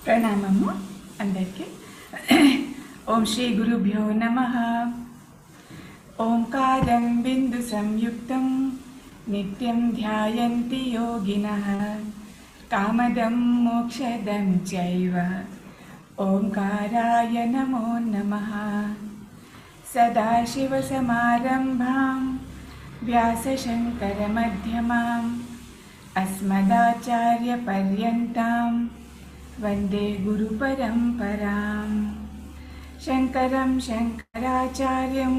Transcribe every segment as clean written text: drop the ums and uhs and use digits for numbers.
ప్రణామము అందరికీ. ఓం శ్రీ గురుభ్యో నమః. ఓంకారం బిందు సంయుక్తం నిత్యం ధ్యాయంతి యోగినః కామదం మోక్షదం చైవ ఓంకారాయ నమో నమః. సదాశివసమారంభాం వ్యాసశంకరమధ్యమాం అస్మదాచార్యపర్యంతాం వందే గురుపరంపరాం. శంకరం శంకరాచార్యం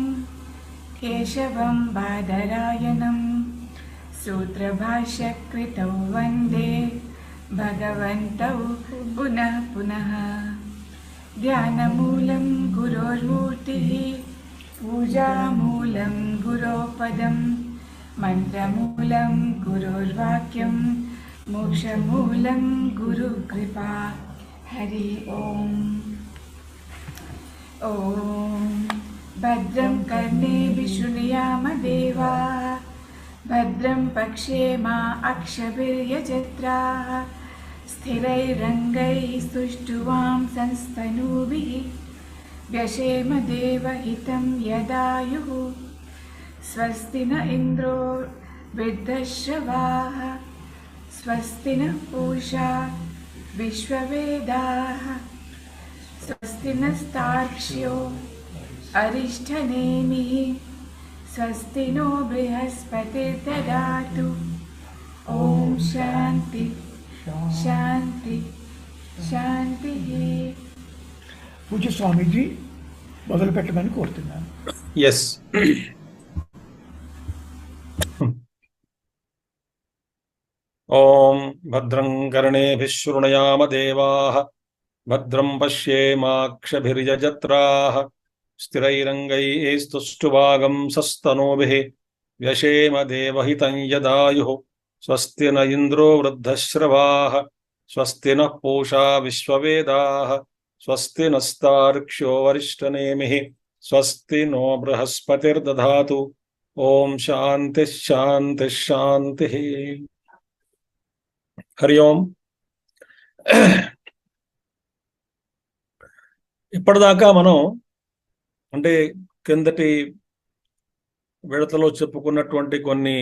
కేశవం బాదరాయణం సూత్రభాష్యకృతౌ వందే భగవంతౌ పునః పునః. ధ్యానమూలం గురోర్మూర్తిః పూజామూలం గురోపదం మంత్రమూలం గురోర్వాక్యం మోక్షమూలం గురుకృపా. హరి ఓం. ఓం భద్రం కర్ణేభిః శృణుయామ దేవాః భద్రం పక్ష్యేమ అక్షభిర్యజత్రాః స్థిరైరంగైः సుష్ఠువాం సంస్తనూభిः వ్యశేమ దేవహితం యదాయుః. స్వస్తి న ఇంద్రో వృద్ధశ్రవాः స్వస్తి న పూషా విశ్వవేదాః స్వస్తి నస్తార్క్ష్యో అరిష్టనేమిః స్వస్తి నో బృహస్పతిర్దదాతు. ఓం శాంతి శాంతి శాంతి. పూజ్య స్వామీజీ మొదలు పెట్టమని కోరుతున్నాను. ఎస్. ఓం భద్రం కర్ణేభిః శృణుయామ దేవాః భద్రం పశ్యేమాక్షభిర్యజత్రాః స్థిరైరంగైస్తుష్టువాగం సస్తనూభిః వ్యశేమ దేవహితం యదాయుః. స్వస్తి న ఇంద్రో వృద్ధశ్రవాः స్వస్తి నః పూషా విశ్వవేదాः స్వస్తి నస్తార్క్ష్యో వరిష్టనేమిః స్వస్తి నో బృహస్పతిర్దధాతు. ఓం శాంతి శాంతి శాంతి. హరి ఓం. ఇప్పటిదాకా మనం అంటే కిందటి విడతలో చెప్పుకున్నటువంటి కొన్ని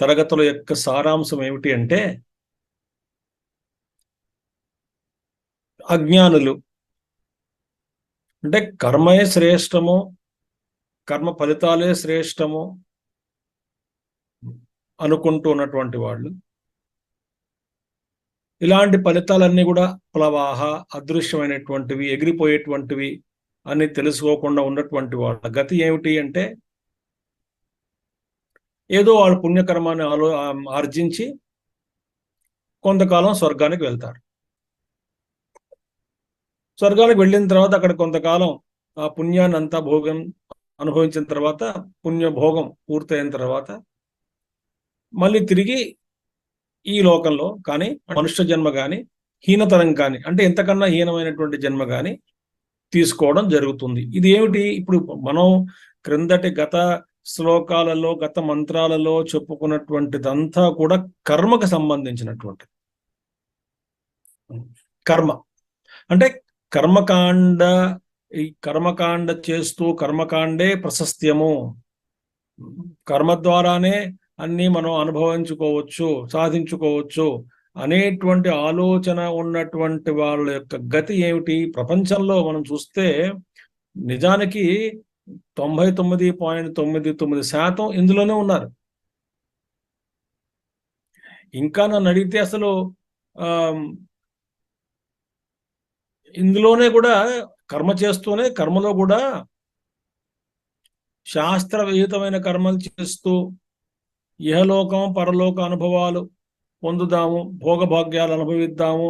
తరగతుల యొక్క సారాంశం ఏమిటి అంటే, అజ్ఞానులు అంటే కర్మయే శ్రేష్టము, కర్మ ఫలితాలే శ్రేష్టము అనుకుంటూ ఉన్నటువంటి వాళ్ళు, ఇలాంటి ఫలితాలన్నీ కూడా ప్లవాహ అదృశ్యమైనటువంటివి, ఎగిరిపోయేటువంటివి అని తెలుసుకోకుండా ఉన్నటువంటి వాళ్ళ గతి ఏమిటి అంటే, ఏదో వాళ్ళు పుణ్యకర్మాన్ని ఆర్జించి కొంతకాలం స్వర్గానికి వెళ్తారు. స్వర్గానికి వెళ్ళిన తర్వాత అక్కడ కొంతకాలం ఆ పుణ్యాన్ని అంతా భోగం అనుభవించిన తర్వాత, పుణ్యభోగం పూర్తయిన తర్వాత మళ్ళీ తిరిగి ఈ లోకంలో కానీ మనుష్య జన్మ కానీ హీనతరం కానీ అంటే ఎంతకన్నా హీనమైనటువంటి జన్మ కానీ తీసుకోవడం జరుగుతుంది. ఇది ఏమిటి? ఇప్పుడు మనం క్రిందటి గత శ్లోకాలలో గత మంత్రాలలో చెప్పుకున్నటువంటిదంతా కూడా కర్మకు సంబంధించినటువంటి కర్మ. అంటే కర్మకాండ, ఈ కర్మకాండ చేస్తూ కర్మకాండే ప్రశస్త్యము, కర్మ ద్వారానే అన్నీ మనం అనుభవించుకోవచ్చు, సాధించుకోవచ్చు అనేటువంటి ఆలోచన ఉన్నటువంటి వాళ్ళ యొక్క గతి ఏమిటి? ప్రపంచంలో మనం చూస్తే నిజానికి 99.99% ఇందులోనే ఉన్నారు. ఇంకా నన్ను అడిగితే అసలు ఇందులోనే కూడా కర్మ చేస్తూనే కర్మలో కూడా శాస్త్ర విహితమైన కర్మలు చేస్తూ ఇహలోకం పరలోక అనుభవాలు పొందుదాము, భోగభాగ్యాలు అనుభవిద్దాము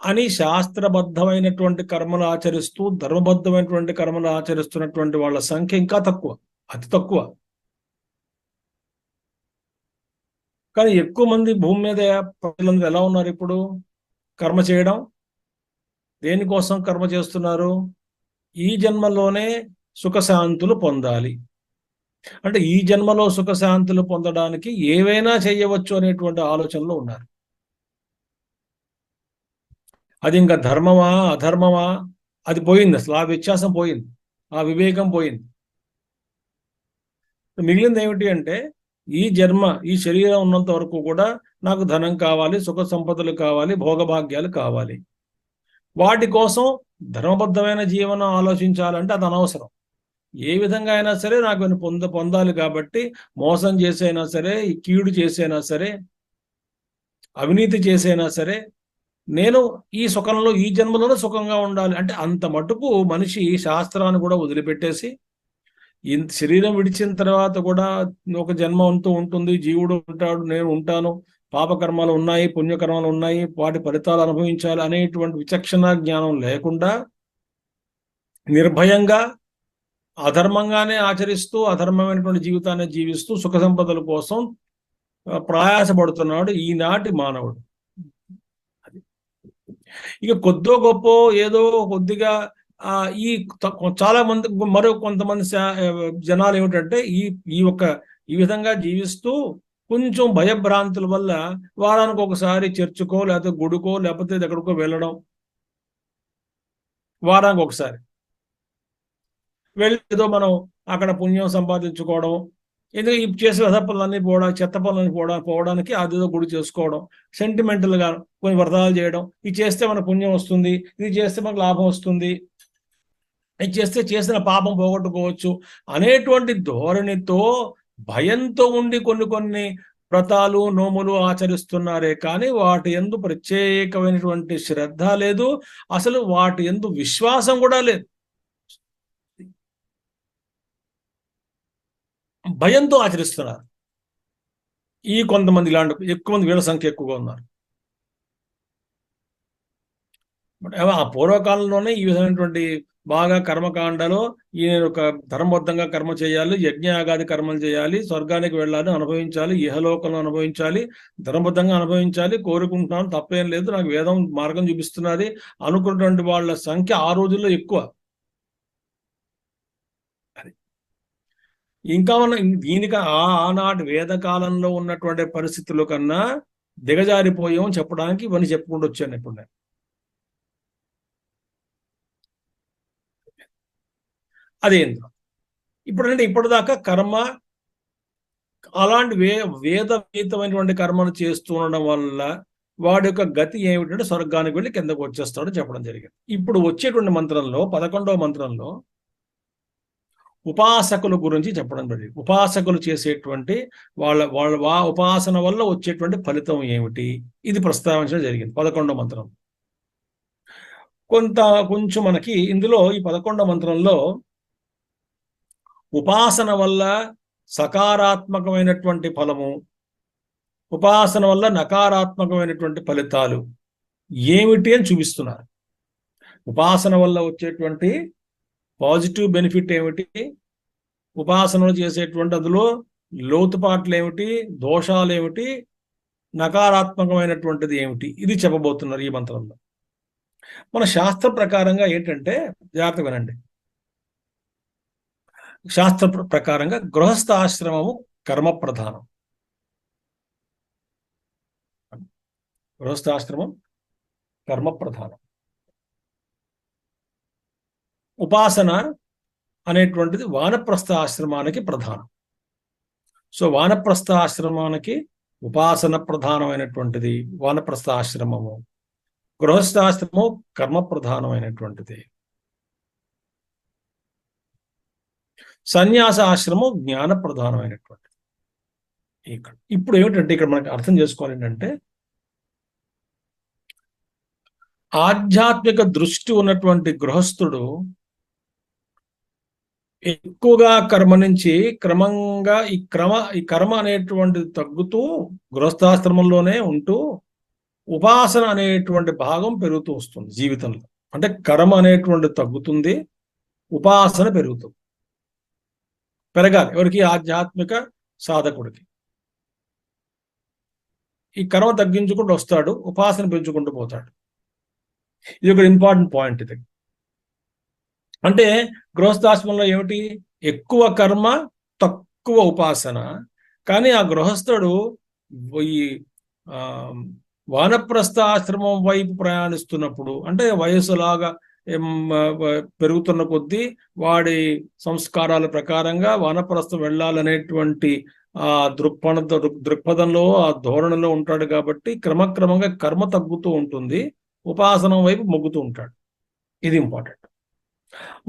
అని శాస్త్రబద్ధమైనటువంటి కర్మలు ఆచరిస్తూ ధర్మబద్ధమైనటువంటి కర్మలు ఆచరిస్తున్నటువంటి వాళ్ళ సంఖ్య ఇంకా తక్కువ, అతి తక్కువ. కానీ ఎక్కువ మంది భూమి మీద ప్రజలందరూ ఎలా ఉన్నారు? ఇప్పుడు కర్మ చేయడం, దేనికోసం కర్మ చేస్తున్నారు? ఈ జన్మలోనే సుఖశాంతులు పొందాలి, అంటే ఈ జన్మలో సుఖశాంతులు పొందడానికి ఏవైనా చేయవచ్చు అనేటువంటి ఆలోచనలో ఉన్నారు. అది ఇంకా ధర్మమా అధర్మమా అది పోయింది, అసలు ఆ వ్యత్యాసం పోయింది, ఆ వివేకం పోయింది. మిగిలింది ఏమిటి అంటే ఈ శరీరం ఉన్నంత వరకు కూడా నాకు ధనం కావాలి, సుఖ సంపదలు కావాలి, భోగభాగ్యాలు కావాలి. వాటి కోసం ధర్మబద్ధమైన జీవనం ఆలోచించాలంటే అది అనవసరం. ఏ విధంగా అయినా సరే నాకు పొందాలి కాబట్టి మోసం చేసైనా సరే, కీడు చేసైనా సరే, అవినీతి చేసైనా సరే నేను ఈ జన్మలోనే సుఖంగా ఉండాలి అంటే అంత మటుకు మనిషి శాస్త్రాన్ని కూడా వదిలిపెట్టేసి, శరీరం విడిచిన తర్వాత కూడా ఒక జన్మ అంటూ ఉంటుంది, జీవుడు ఉంటాడు, నేను ఉంటాను, పాపకర్మాలు ఉన్నాయి, పుణ్యకర్మాలు ఉన్నాయి, వాటి ఫలితాలు అనుభవించాలి అనేటువంటి విచక్షణ జ్ఞానం లేకుండా నిర్భయంగా అధర్మంగానే ఆచరిస్తూ అధర్మమైనటువంటి జీవితాన్ని జీవిస్తూ సుఖ సంపదల కోసం ప్రయాసపడుతున్నాడు ఈనాటి మానవుడు. ఇక కొద్దో గొప్ప ఏదో కొద్దిగా ఈ చాలా మంది మరో కొంతమంది జనాలు ఏమిటంటే ఈ విధంగా జీవిస్తూ కొంచెం భయభ్రాంతుల వల్ల వారానికి ఒకసారి చర్చుకో లేకపోతే గుడికో లేకపోతే ఎక్కడికో వెళ్ళడం, వారానికి ఒకసారి వెళ్ళి ఏదో మనం అక్కడ పుణ్యం సంపాదించుకోవడం, ఏదో ఈ చేసే వ్యధ పనులన్నీ చెత్త పనులన్నీ పోవడానికి అదేదో గుడి చేసుకోవడం, సెంటిమెంటల్గా కొన్ని వ్రతాలు చేయడం, ఇది చేస్తే మనకు పుణ్యం వస్తుంది, ఇది చేస్తే మనకు లాభం వస్తుంది, ఇది చేస్తే చేసిన పాపం పోగొట్టుకోవచ్చు అనేటువంటి ధోరణితో భయంతో ఉండి కొన్ని వ్రతాలు నోములు ఆచరిస్తున్నారే కానీ వాటి యందు ప్రత్యేకమైనటువంటి శ్రద్ధ లేదు, అసలు వాటి యందు విశ్వాసం కూడా లేదు. భయంతో ఆచరిస్తున్నారు ఈ కొంతమంది, ఇలాంటి ఎక్కువ మంది, వీళ్ళ సంఖ్య ఎక్కువగా ఉన్నారు. ఆ పూర్వకాలంలోనే ఈ విధమైనటువంటి బాగా కర్మకాండలో ఈయన ఒక ధర్మబద్ధంగా కర్మ చేయాలి, యజ్ఞయాగాది కర్మలు చేయాలి, స్వర్గానికి వెళ్ళాలి, అనుభవించాలి, ఇహలోకంలో అనుభవించాలి, ధర్మబద్ధంగా అనుభవించాలి, కోరుకుంటున్నాను, తప్పేం లేదు, నాకు వేదం మార్గం చూపిస్తున్నది అనుకున్నటువంటి వాళ్ళ సంఖ్య ఆ రోజుల్లో ఎక్కువ. ఇంకా దీనికి ఆనాటి వేదకాలంలో ఉన్నటువంటి పరిస్థితుల కన్నా దిగజారిపోయాం చెప్పడానికి ఇవన్నీ చెప్పుకుంటూ వచ్చాను ఇప్పుడు నేను. అదేంద్ర ఇప్పుడంటే ఇప్పటిదాకా కర్మ అలాంటి వేదమైనటువంటి కర్మను చేస్తూ ఉండడం వల్ల వాడి యొక్క గతి ఏమిటంటే స్వర్గానికి వెళ్ళి కిందకు వచ్చేస్తాడు చెప్పడం జరిగింది. ఇప్పుడు వచ్చేటువంటి మంత్రంలో 11వ మంత్రంలో ఉపాసకుల గురించి చెప్పడం జరిగింది. ఉపాసకులు చేసేటువంటి వాళ్ళ ఉపాసన వల్ల వచ్చేటువంటి ఫలితం ఏమిటి ఇది ప్రస్తావించడం జరిగింది 11వ మంత్రం. కొంచెం మనకి ఇందులో ఈ 11వ మంత్రంలో ఉపాసన వల్ల సకారాత్మకమైనటువంటి ఫలము, ఉపాసన వల్ల నకారాత్మకమైనటువంటి ఫలితాలు ఏమిటి అని చూపిస్తున్నారు. ఉపాసన వల్ల వచ్చేటువంటి పాజిటివ్ బెనిఫిట్ ఏమిటి, ఉపాసనలు చేసేటువంటి అందులో లోతుపాట్లు ఏమిటి, దోషాలు ఏమిటి, నకారాత్మకమైనటువంటిది ఏమిటి, ఇది చెప్పబోతున్నారు ఈ మంత్రంలో. మన శాస్త్ర ప్రకారంగా ఏంటంటే, జాగ్రత్త వినండి, శాస్త్ర ప్రకారంగా గృహస్థాశ్రమము కర్మ ప్రధానం. గృహస్థాశ్రమం కర్మ ప్రధానం. ఉపాసన అనేటువంటిది వానప్రస్థ ఆశ్రమానికి ప్రధానం. సో వానప్రస్థ ఆశ్రమానికి ఉపాసన ప్రధానమైనటువంటిది వానప్రస్థ ఆశ్రమము, గృహస్థాశ్రమం కర్మ ప్రధానమైనటువంటిది, సన్యాస ఆశ్రమం జ్ఞాన ప్రధానమైనటువంటిది. ఇప్పుడు ఏమిటంటే ఇక్కడ మనకి అర్థం చేసుకోవాలి ఏంటంటే, ఆధ్యాత్మిక దృష్టి ఉన్నటువంటి గృహస్థుడు ఎక్కువగా కర్మ నుంచి క్రమంగా ఈ కర్మ అనేటువంటిది తగ్గుతూ గృహస్థాశ్రమంలోనే ఉంటూ ఉపాసన అనేటువంటి భాగం పెరుగుతూ వస్తుంది జీవితంలో. అంటే కర్మ అనేటువంటి తగ్గుతుంది, ఉపాసన పెరుగుతుంది. పెరగాలి ఎవరికి? ఆధ్యాత్మిక సాధకుడికి. ఈ కర్మ తగ్గించుకుంటూ వస్తాడు, ఉపాసన పెంచుకుంటూ పోతాడు. ఇది ఒక ఇంపార్టెంట్ పాయింట్. ఇది అంటే గృహస్థాశ్రమంలో ఏమిటి, ఎక్కువ కర్మ తక్కువ ఉపాసన. కానీ ఆ గృహస్థుడు ఈ ఆ వానప్రస్థ ఆశ్రమం వైపు ప్రయాణిస్తున్నప్పుడు, అంటే వయసులాగా పెరుగుతున్న కొద్దీ వాడి సంస్కారాల ప్రకారంగా వానప్రస్థం వెళ్ళాలనేటువంటి ఆ దృక్పథంలో, ఆ ధోరణిలో ఉంటాడు కాబట్టి క్రమక్రమంగా కర్మ తగ్గుతూ ఉంటుంది, ఉపాసనం వైపు మొగ్గుతూ ఉంటాడు. ఇది ఇంపార్టెంట్.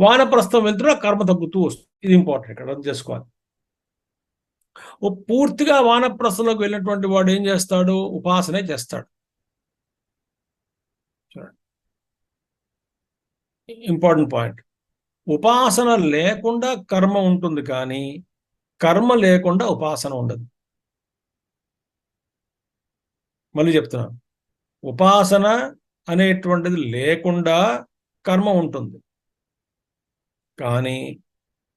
వానప్రస్థం వెళ్తున్నా కర్మ తగ్గుతూ వస్తుంది. ఇది ఇంపార్టెంట్, ఇక్కడ అర్థం చేసుకోవాలి. పూర్తిగా వానప్రస్థంలోకి వెళ్ళినటువంటి వాడు ఏం చేస్తాడు, ఉపాసనే చేస్తాడు. Important point. ఉపాసన లేకుండా కర్మ ఉంటుంది, కానీ కర్మ లేకుండా ఉపాసన ఉండదు. మళ్ళీ చెప్తున్నాను, ఉపాసన అనేటువంటిది లేకుండా కర్మ ఉంటుంది, కానీ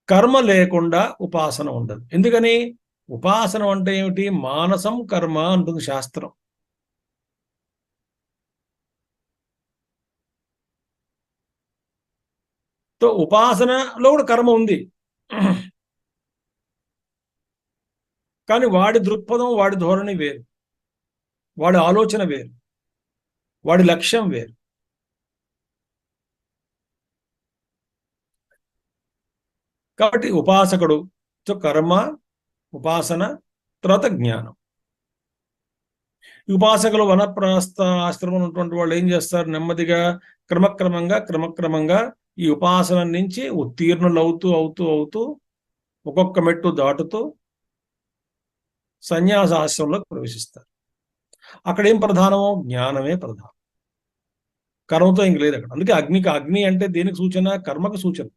కర్మ లేకుండా ఉపాసన ఉండదు. ఎందుకని? ఉపాసన అంటే ఏమిటి? మానసం కర్మ అంటుంది శాస్త్రం. తో ఉపాసనలో కూడా కర్మ ఉంది, కానీ వాడి దృక్పథం, వాడి ధోరణి వేరు, వాడి ఆలోచన వేరు, వాడి లక్ష్యం వేరు. కాబట్టి ఉపాసకుడు కర్మ, ఉపాసన, తర్వాత జ్ఞానం. ఉపాసకులు వనప్రస్థ ఆశ్రమం ఉన్నటువంటి వాళ్ళు ఏం చేస్తారు, నెమ్మదిగా క్రమక్రమంగా ఈ ఉపాసన నుంచి ఉత్తీర్ణులు అవుతూ అవుతూ అవుతూ ఒక్కొక్క మెట్టు దాటుతూ సన్యాస ఆశ్రమంలోకి ప్రవేశిస్తారు. అక్కడ ఏం ప్రధానమో? జ్ఞానమే ప్రధానం, కర్మతో ఇంక లేదు అక్కడ. అందుకే అగ్ని అంటే దేనికి సూచన? కర్మకు సూచన.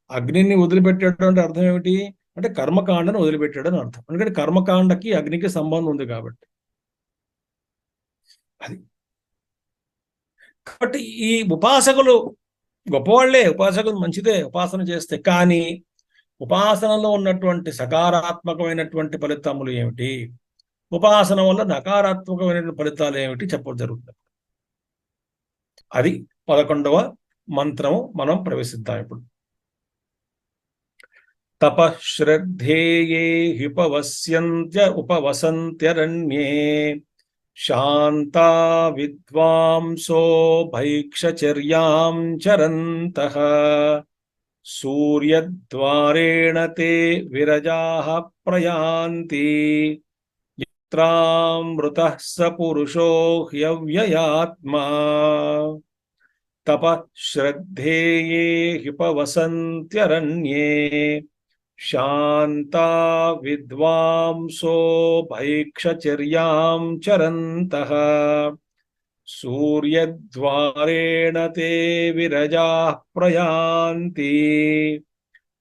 అగ్నిని వదిలిపెట్టడం అంటే అర్థం ఏమిటి అంటే కర్మకాండను వదిలిపెట్టడం అని అర్థం. ఎందుకంటే కర్మకాండకి అగ్నికి సంబంధం ఉంది కాబట్టి. అది కాబట్టి ఈ ఉపాసకులు గొప్పవాళ్లే, ఉపాసకులు మంచిదే ఉపాసన చేస్తే, కానీ ఉపాసనలో ఉన్నటువంటి సకారాత్మకమైనటువంటి ఫలితములు ఏమిటి, ఉపాసన వల్ల నకారాత్మకమైన ఫలితాలు ఏమిటి చెప్పడం జరుగుతుంది. అది 11వ మంత్రము మనం ప్రవేశిద్దాం ఇప్పుడు. తపశ్రద్ధేయే ఉపవసంత్యరణ్యే శాంతా విద్వాంసో భైక్షచర్యాం చరంతః సూర్యద్వారేణ తే విరజాః ప్రయాంతి యత్రామృతః స పురుషో హ్యవ్యయాత్మా తపశ్రద్ధేయే ఉపవసంత్యరణ్యే శాంతా విద్వాంసో భైక్షచర్యాం చరంతః సూర్యద్వారేణ తే విరజాః ప్రయాంతి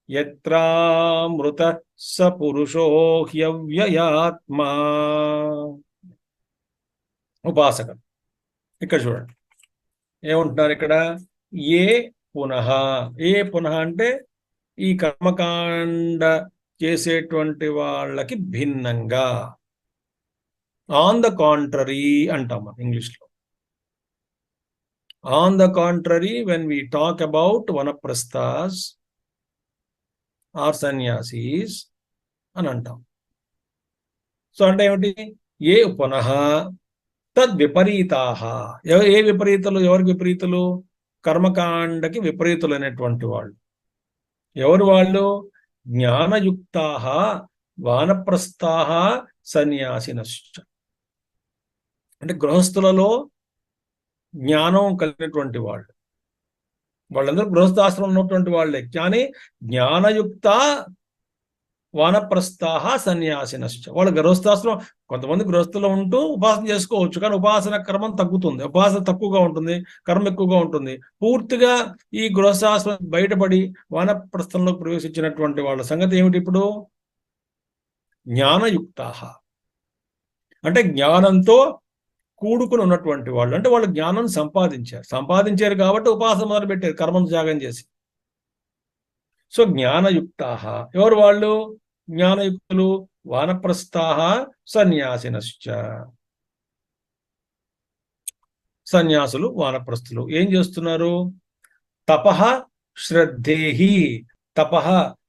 యత్రామృతః స పురుషో హ్యవ్యయాత్మా. ఉపాసకులు ఇక్కడ చూడండి ఏమంటున్నారు ఇక్కడ, ఏ పునః అంటే ఈ కర్మకాండ చేసేటువంటి వాళ్ళకి భిన్నంగా, ఆన్ ద కాంట్రరీ అంటాం మనం ఇంగ్లీష్లో. On the contrary when we talk about వనప్రస్థాస్ ఆర్ సన్యాసీస్ అని అంటాం. సో అంటే ఏమిటి? ఏ పునః తద్విపరీతాః. ఏ విపరీతలు? ఎవరికి విపరీతులు? కర్మకాండకి విపరీతులు అనేటువంటి వాళ్ళు. ఎవరు వాళ్ళు? జ్ఞానయుక్తాః వానప్రస్థాః సన్యాసినశ్చ. అంటే గృహస్థులలో జ్ఞానం కలిగినటువంటి వాళ్ళు, వాళ్ళందరూ గృహస్థాశ్రమం ఉన్నటువంటి వాళ్ళే, కానీ జ్ఞానయుక్త వానప్రస్థాః సన్యాసినశ్చ. వాళ్ళు గృహస్థాశ్రమం, కొంతమంది గృహస్థులో ఉంటూ ఉపాసన చేసుకోవచ్చు, కానీ ఉపాసన క్రమం తగ్గుతుంది, ఉపాసన తక్కువగా ఉంటుంది, కర్మ ఎక్కువగా ఉంటుంది. పూర్తిగా ఈ గృహస్థాశ్రమం బయటపడి వానప్రస్థంలో ప్రవేశించినటువంటి వాళ్ళ సంగతి ఏమిటి ఇప్పుడు? జ్ఞానయుక్తాః అంటే జ్ఞానంతో కూడుకుని ఉన్నటువంటి వాళ్ళు, అంటే వాళ్ళు జ్ఞానం సంపాదించారు కాబట్టి ఉపాసన మొదలుపెట్టారు కర్మను త్యాగం చేసి. సో జ్ఞానయుక్తాః ఎవరు వాళ్ళు? జ్ఞానయుక్తులు వానప్రస్థాః సన్యాసినశ్చ. సన్యాసులు వానప్రస్థులు ఏం చేస్తున్నారు? తపః శ్రద్ధేహి తపః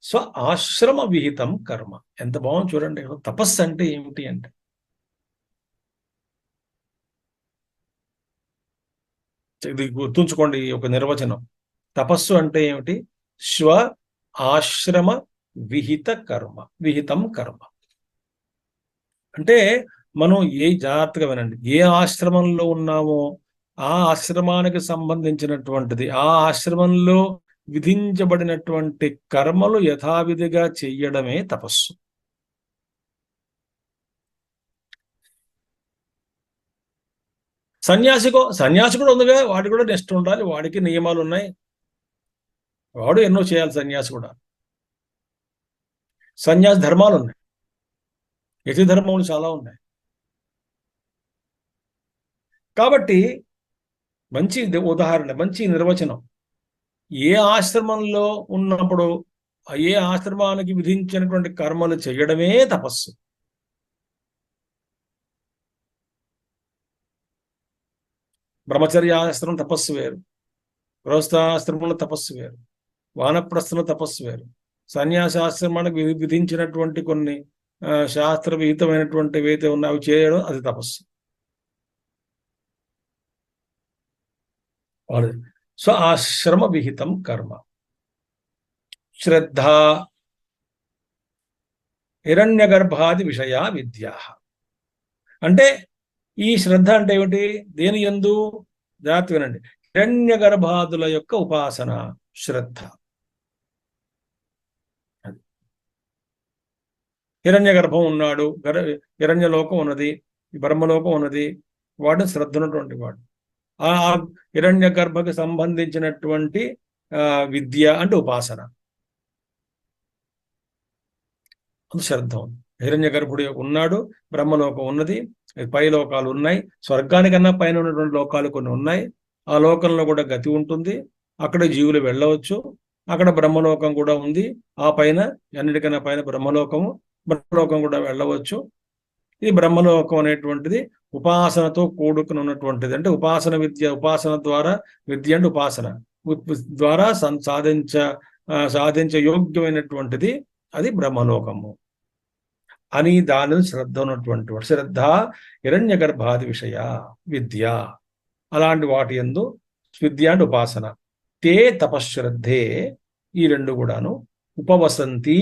స్వ ఆశ్రమ విహితం కర్మ. ఎంత బాగుంది చూడండి. తపస్సు అంటే ఏమిటి అంటే ఇది గుర్తుంచుకోండి ఈ ఒక నిర్వచనం. తపస్సు అంటే ఏమిటి? స్వ ఆశ్రమ విహితం కర్మ. అంటే మనం జాగ్రత్తగా వినండి, ఏ ఆశ్రమంలో ఉన్నామో ఆ ఆశ్రమానికి సంబంధించినటువంటిది, ఆ ఆశ్రమంలో విధించబడినటువంటి కర్మలు యథావిధిగా చెయ్యడమే తపస్సు. సన్యాసి కూడా ఉందిగా, వాడికి కూడా నిష్ఠ ఉండాలి, వాడికి నియమాలు ఉన్నాయి, వాడు ఎన్నో చేయాలి. సన్యాసి కూడా సన్యాసి ధర్మాలు ఉన్నాయి, యతి ధర్మములు చాలా ఉన్నాయి. కాబట్టి మంచి ఉదాహరణ, మంచి నిర్వచనం. ఏ ఆశ్రమంలో ఉన్నప్పుడు ఏ ఆశ్రమానికి విధించినటువంటి కర్మలు చేయడమే తపస్సు. బ్రహ్మచర్యాశ్రమం తపస్సు వేరు, గృహస్థాశ్రమంలో తపస్సు వేరు, వానప్రస్థంలో తపస్సు వేరు. సన్యాసాశ్రమానికి విధించినటువంటి కొన్ని శాస్త్ర విహితమైనటువంటి ఏవైతే ఉన్నాయో అవి చేయడం అది తపస్సు. స్వ ఆశ్రమ విహితం కర్మ. శ్రద్ధ హిరణ్యగర్భాది విషయా విద్యా. అంటే ఈ శ్రద్ధ అంటే ఏమిటి? దేని యందు? జాగ్రత్త వినండి. హిరణ్యగర్భాదుల యొక్క ఉపాసన శ్రద్ధ. హిరణ్య గర్భం ఉన్నాడు, హిరణ్యలోకం ఉన్నది, బ్రహ్మలోకం ఉన్నది, వాడు శ్రద్ధ ఉన్నటువంటి వాడు. ఆ హిరణ్య గర్భకి సంబంధించినటువంటి విద్య అంటే ఉపాసన, అది శ్రద్ధ ఉంది. హిరణ్య గర్భుడు ఉన్నాడు, బ్రహ్మలోకం ఉన్నది, పై లోకాలు ఉన్నాయి, స్వర్గానికన్నా పైన ఉన్నటువంటి లోకాలు కొన్ని ఉన్నాయి. ఆ లోకంలో కూడా గతి ఉంటుంది, అక్కడ జీవులు వెళ్ళవచ్చు. అక్కడ బ్రహ్మలోకం కూడా ఉంది, ఆ పైన అన్నిటికన్నా పైన బ్రహ్మలోకం కూడా వెళ్ళవచ్చు. ఈ బ్రహ్మలోకం అనేటువంటిది ఉపాసనతో కూడుకుని ఉన్నటువంటిది. అంటే ఉపాసన ద్వారా విద్య అంటే ఉపాసన ద్వారా సాధించ యోగ్యమైనటువంటిది అది బ్రహ్మలోకము అని దానిని శ్రద్ధ ఉన్నటువంటి వాడు. శ్రద్ధ హిరణ్య గర్భాది విషయ విద్య, అలాంటి వాటి యందు విద్య అంటే ఉపాసన. తే తపశ్రద్ధే, ఈ రెండు కూడాను ఉపవసంతి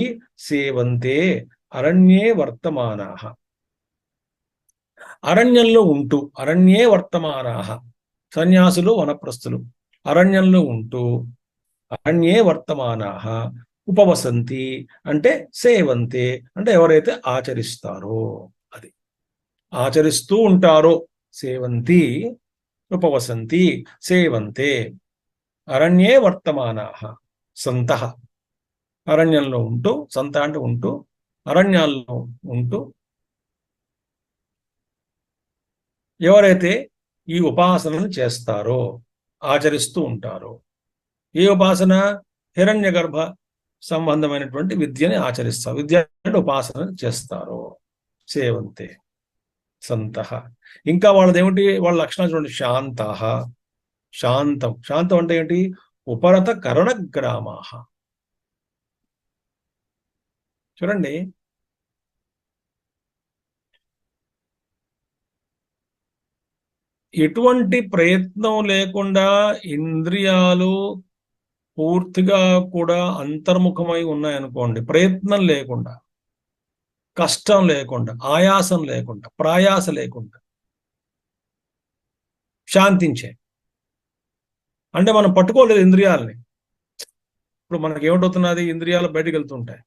సేవంతే అరణ్యే వర్తమానాః. అరణ్యంలో ఉంటూ, అరణ్యే వర్తమానాః, సన్యాసులు వనప్రస్థులు అరణ్యంలో ఉంటూ, అరణ్యే వర్తమానాః ఉపవసంతి అంటే సేవంతే అంటే ఎవరైతే ఆచరిస్తారో, అది ఆచరిస్తూ ఉంటారో. సేవంతి ఉపవసంతి సేవంతే అరణ్యే వర్తమానాః సంతః, అరణ్యంలో ఉంటూ, సంత అంటే ఉంటూ, అరణ్యాల్లో ఉంటూ ఎవరైతే ఈ ఉపాసనను చేస్తారో, ఆచరిస్తూ ఉంటారో. ఈ ఉపాసన హిరణ్య గర్భ సంబంధమైనటువంటి విద్యని ఆచరిస్తారు, విద్య అంటే ఉపాసన చేస్తారు. సేవంతే సంతః. ఇంకా వాళ్ళది ఏమిటి? వాళ్ళ లక్షణాలు చూడండి. శాంతః, శాంతం. శాంతం అంటే ఏంటి? ఉపరత కరణగ్రామాః. చూడండి, ఎటువంటి ప్రయత్నం లేకుండా ఇంద్రియాలు పూర్తిగా కూడా అంతర్ముఖమై ఉన్నాయనుకోండి, ప్రయత్నం లేకుండా, కష్టం లేకుండా, ఆయాసం లేకుండా, ప్రయాస లేకుండా శాంతించే. అంటే మనం పట్టుకోలేదు ఇంద్రియాలని. ఇప్పుడు మనకి ఏమిటవుతున్నది? ఇంద్రియాలు బయటకు వెళ్తుంటాయి,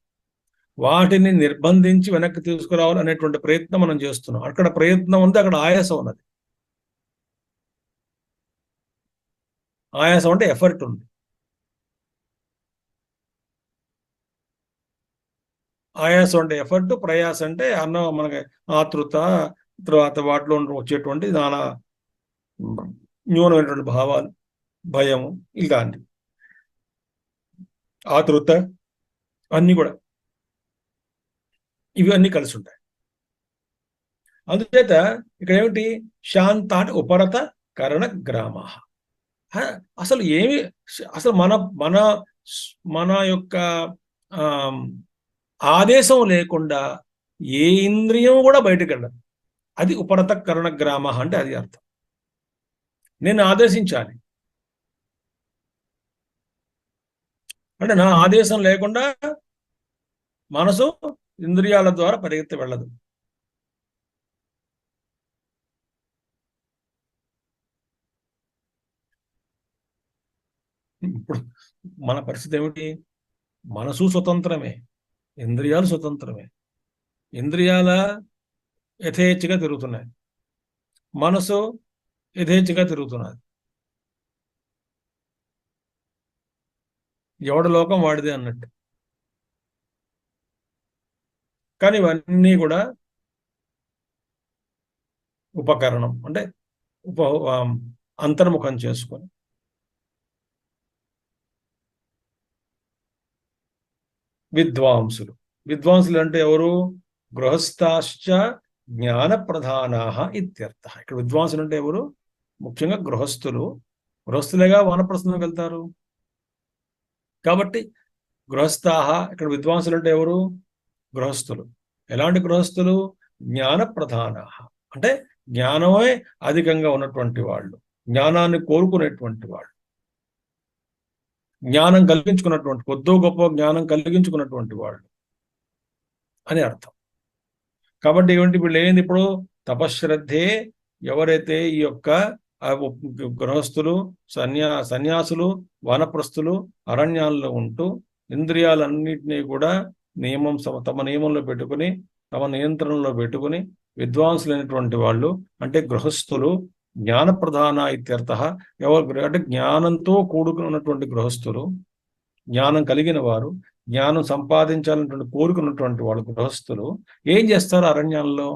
వాటిని నిర్బంధించి వెనక్కి తీసుకురావాలి అనేటువంటి ప్రయత్నం మనం చేస్తున్నాం. అక్కడ ప్రయత్నం ఉంది, అక్కడ ఆయాసం ఉన్నది. ఆయాసం అంటే ఎఫర్ట్ ఉంది. ఆయాసం అంటే ఎఫర్ట్, ప్రయాస అంటే అన్నం మనకి ఆతృత, తర్వాత వాటిలో వచ్చేటువంటి నానా న్యూనమైనటువంటి భావాలు, భయము, ఇలాంటివి, ఆతృత అన్నీ కూడా ఇవన్నీ కలిసి ఉంటాయి. అందుచేత ఇక్కడ ఏమిటి? శాంత అంటే ఉపరత కరణ గ్రామ. అసలు ఏమి, అసలు మన మన మన యొక్క ఆదేశం లేకుండా ఏ ఇంద్రియం కూడా బయటకు వెళ్ళదు. అది ఉపరత కరణగ్రామ అంటే అది అర్థం. నేను ఆదేశించాలి అంటే నా ఆదేశం లేకుండా మనసు ఇంద్రియాల ద్వారా పరిగెత్తి వెళ్ళదు. ఇప్పుడు మన పరిస్థితి ఏమిటి? మనసు స్వతంత్రమే, ఇంద్రియాలు స్వతంత్రమే. ఇంద్రియాల యథేచ్ఛగా తిరుగుతున్నాయి, మనసు యథేచ్ఛగా తిరుగుతున్నది. ఎవడి లోకం వాడిదే అన్నట్టు. కానీ ఇవన్నీ కూడా ఉపకరణం అంటే అంతర్ముఖం చేసుకొని విద్వాంసులు. విద్వాంసులు అంటే ఎవరు? గృహస్థాశ్చ జ్ఞాన ప్రధానా ఇత్యర్థ. ఇక్కడ విద్వాంసులు అంటే ఎవరు? ముఖ్యంగా గృహస్థులు. గృహస్థులేగా వానప్రస్థంలోకి వెళ్తారు కాబట్టి గృహస్థాహ. ఇక్కడ విద్వాంసులు అంటే ఎవరు? గృహస్థులు. ఎలాంటి గృహస్థులు? జ్ఞాన ప్రధాన అంటే జ్ఞానమే అధికంగా ఉన్నటువంటి వాళ్ళు, జ్ఞానాన్ని కోరుకునేటువంటి వాళ్ళు, జ్ఞానం కలిగించుకున్నటువంటి, కొద్దో గొప్ప జ్ఞానం కలిగించుకున్నటువంటి వాళ్ళు అని అర్థం. కాబట్టి ఏమిటి వీళ్ళు ఏంది? ఇప్పుడు తపశ్రద్ధే ఎవరైతే ఈ యొక్క గృహస్థులు, సన్యాసులు, వానప్రస్థులు అరణ్యాల్లో ఉంటూ ఇంద్రియాలన్నింటినీ కూడా తమ నియమంలో పెట్టుకుని, తమ నియంత్రణలో పెట్టుకుని విద్వాంసులైనటువంటి వాళ్ళు అంటే గృహస్థులు, జ్ఞాన ప్రధాన ఇత్యర్థ. ఎవరు అంటే జ్ఞానంతో కూడుకున్నటువంటి గృహస్థులు, జ్ఞానం కలిగిన వారు, జ్ఞానం సంపాదించాలన్నటువంటి కోరుకున్నటువంటి వాళ్ళు గృహస్థులు ఏం చేస్తారు అరణ్యాల్లో?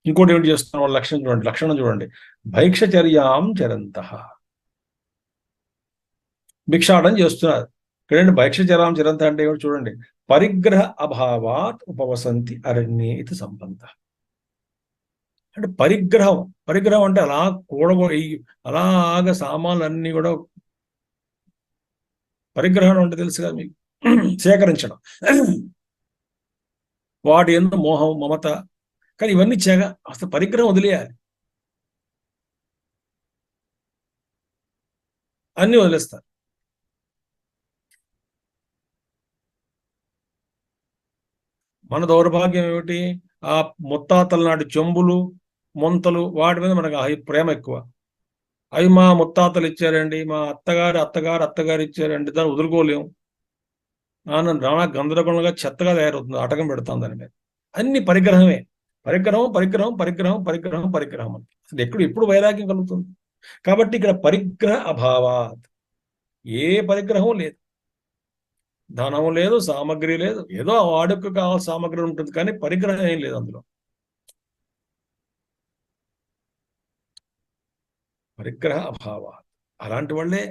ఇంకోటి ఏమిటి చేస్తున్నారు వాళ్ళ లక్షణం చూడండి. భైక్షచర్యాం చరంత. భిక్షాటం చేస్తున్నారు. ఇక్కడండి భైక్షచర్యాం చరంత అంటే ఏమిటి చూడండి. పరిగ్రహ అభావాత్ ఉపవసంతి అరణ్యే ఇది సంబంధ. అంటే పరిగ్రహం అంటే అలా అలాగ సామాన్లన్నీ కూడా పరిగ్రహం అంటే తెలుసు కదా మీకు, సేకరించడం, వాటి ఎందు మోహం, మమత. కానీ ఇవన్నీ అసలు పరిగ్రహం వదిలేయాలి, అన్ని వదిలేస్తారు. మన దౌర్భాగ్యం ఏమిటి? ఆ ముత్తాతల నాటి చెంబులు, మొంతలు, వాటి మీద మనకు ప్రేమ ఎక్కువ. అవి మా ముత్తాతలు ఇచ్చారండి, మా అత్తగారు ఇచ్చారండి, దాన్ని వదులుకోలేము. నానా గందరగోళంగా చెత్తగా తయారవుతుంది, ఆటకం పెడతాం దాని మీద. అన్ని పరిగ్రహమే. పరిగ్రహం అసలు ఎప్పుడు వైరాగ్యం కలుగుతుంది? కాబట్టి ఇక్కడ పరిగ్రహ అభావాత్, ఏ పరిగ్రహం లేదు, ధనము లేదు, సామగ్రి లేదు. ఏదో వాడుకు కావాల్సిన సామగ్రి ఉంటుంది కానీ పరిగ్రహం ఏం లేదు అందులో. పరిగ్రహ అభావాత్. అలాంటి వాళ్ళే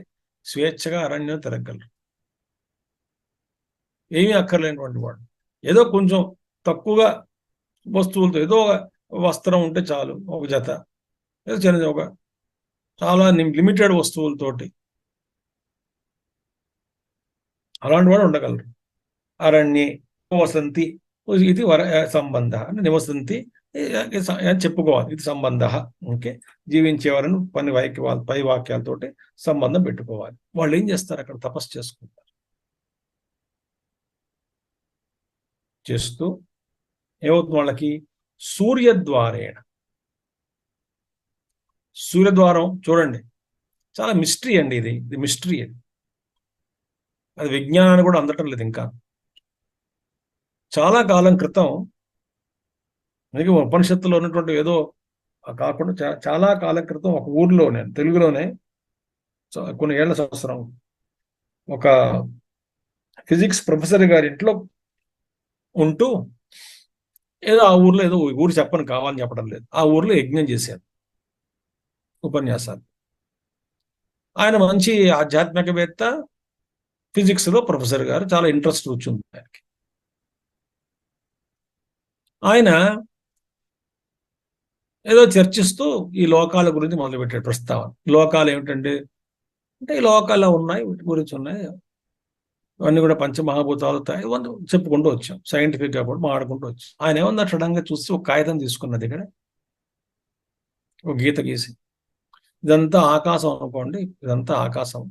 స్వేచ్ఛగా అరణ్యం తిరగలరు. ఏమీ అక్కర్లేనటువంటి వాడు, ఏదో కొంచెం తక్కువగా వస్తువులతో, ఏదో వస్త్రం ఉంటే చాలు, ఒక జత, ఏదో చిన్నది, ఒక చాలా లిమిటెడ్ వస్తువులతోటి అలాంటి వాడు ఉండగలరు. అరణ్యే వసంతి ఇది సంబంధ అంటే నివసంతి అని చెప్పుకోవాలి. ఇది సంబంధ. ఓకే, జీవించేవారని పై వాక్యాలతోటి సంబంధం పెట్టుకోవాలి. వాళ్ళు ఏం చేస్తారు? అక్కడ తపస్సు చేసుకుంటారు. చేస్తూ ఏమవుతుంది వాళ్ళకి? సూర్యద్వారం చూడండి, చాలా మిస్టరీ అండి. ఇది మిస్టరీ. అది విజ్ఞానాన్ని కూడా అందటం లేదు ఇంకా. చాలా కాలం క్రితం, మనకి ఉపనిషత్తులో ఉన్నటువంటి ఏదో కాకుండా చాలా కాలం క్రితం ఒక ఊర్లోనే, తెలుగులోనే, కొన్ని ఏళ్ల సంవత్సరం, ఒక ఫిజిక్స్ ప్రొఫెసర్ గారి ఇంట్లో ఉంటూ ఏదో ఆ ఊర్లో, ఏదో ఊరు చెప్పని కావాలని చెప్పడం లేదు, ఆ ఊర్లో యజ్ఞం చేశారు, ఉపన్యాసాలు. ఆయన మంచి ఆధ్యాత్మికవేత్త, ఫిజిక్స్ లో ప్రొఫెసర్ గారు, చాలా ఇంట్రెస్ట్ వచ్చింది ఆయనకి. ఆయన ఏదో చర్చిస్తూ ఈ లోకాల గురించి మొదలుపెట్టాడు ప్రస్తావన. లోకాలు ఏమిటంటే, అంటే ఈ లోకాల్లో ఉన్నాయి, వీటి గురించి ఉన్నాయి, ఇవన్నీ కూడా పంచమహాభూతాలు ఇవన్నీ చెప్పుకుంటూ వచ్చాం. సైంటిఫిక్ గా కూడా మాట్లాడుకుంటూ వచ్చాం. ఆయన ఏమన్నా సడన్గా చూసి ఒక కాగితం తీసుకున్నది ఇక్కడ, ఒక గీత గీసి, ఇదంతా ఆకాశం అనుకోండి, ఇదంతా ఆకాశం,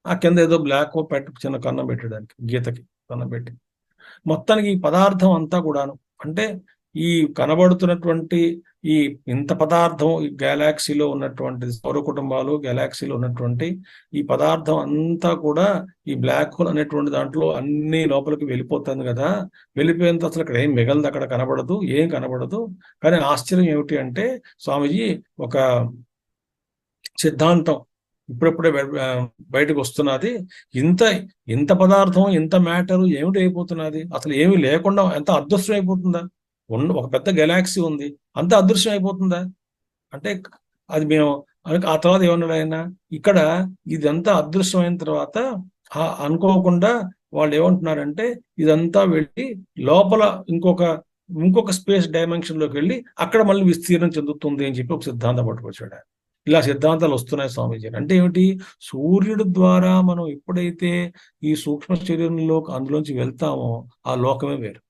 ఆ కింద ఏదో బ్లాక్ పెట్టి చిన్న కన్నం పెట్టడానికి, గీతకి కన్నం పెట్టి, మొత్తానికి ఈ పదార్థం అంతా కూడాను, అంటే ఈ కనబడుతున్నటువంటి ఈ ఇంత పదార్థం, ఈ గెలాక్సీలో ఉన్నటువంటి సౌర కుటుంబాలు, గెలాక్సీలో ఉన్నటువంటి ఈ పదార్థం అంతా కూడా ఈ బ్లాక్ హోల్ అనేటువంటి దాంట్లో అన్ని లోపలికి వెళ్ళిపోతుంది కదా. వెళ్ళిపోయినంత అసలు ఇక్కడ ఏం మిగలదు, అక్కడ కనబడదు, ఏం కనబడదు. కానీ ఆశ్చర్యం ఏమిటి అంటే స్వామీజీ, ఒక సిద్ధాంతం ఇప్పుడప్పుడే బయటకు వస్తున్నది. ఇంత ఇంత పదార్థం, ఇంత మ్యాటరు ఏమిటి అయిపోతున్నది, అసలు ఏమి లేకుండా ఎంత అదృశ్యం అయిపోతుందా? ఒక పెద్ద గెలాక్సీ ఉంది, అంత అదృశ్యం అయిపోతుందా అంటే అది మేము ఆ తర్వాత ఏమన్నాడు ఆయన, ఇక్కడ ఇదంతా అదృశ్యం అయిన తర్వాత అనుకోకుండా వాళ్ళు ఏమంటున్నారంటే ఇదంతా వెళ్ళి లోపల ఇంకొక స్పేస్ డైమెన్షన్ లోకి వెళ్ళి అక్కడ మళ్ళీ విస్తీర్ణం చెందుతుంది అని చెప్పి ఒక సిద్ధాంతం పట్టుకొచ్చాడు. ఇలా సిద్ధాంతాలు వస్తున్నాయి స్వామీజీ. అంటే ఏమిటి, సూర్యుడు ద్వారా మనం ఎప్పుడైతే ఈ సూక్ష్మ శరీరంలో అందులోంచి వెళ్తామో ఆ లోకమే వేరు.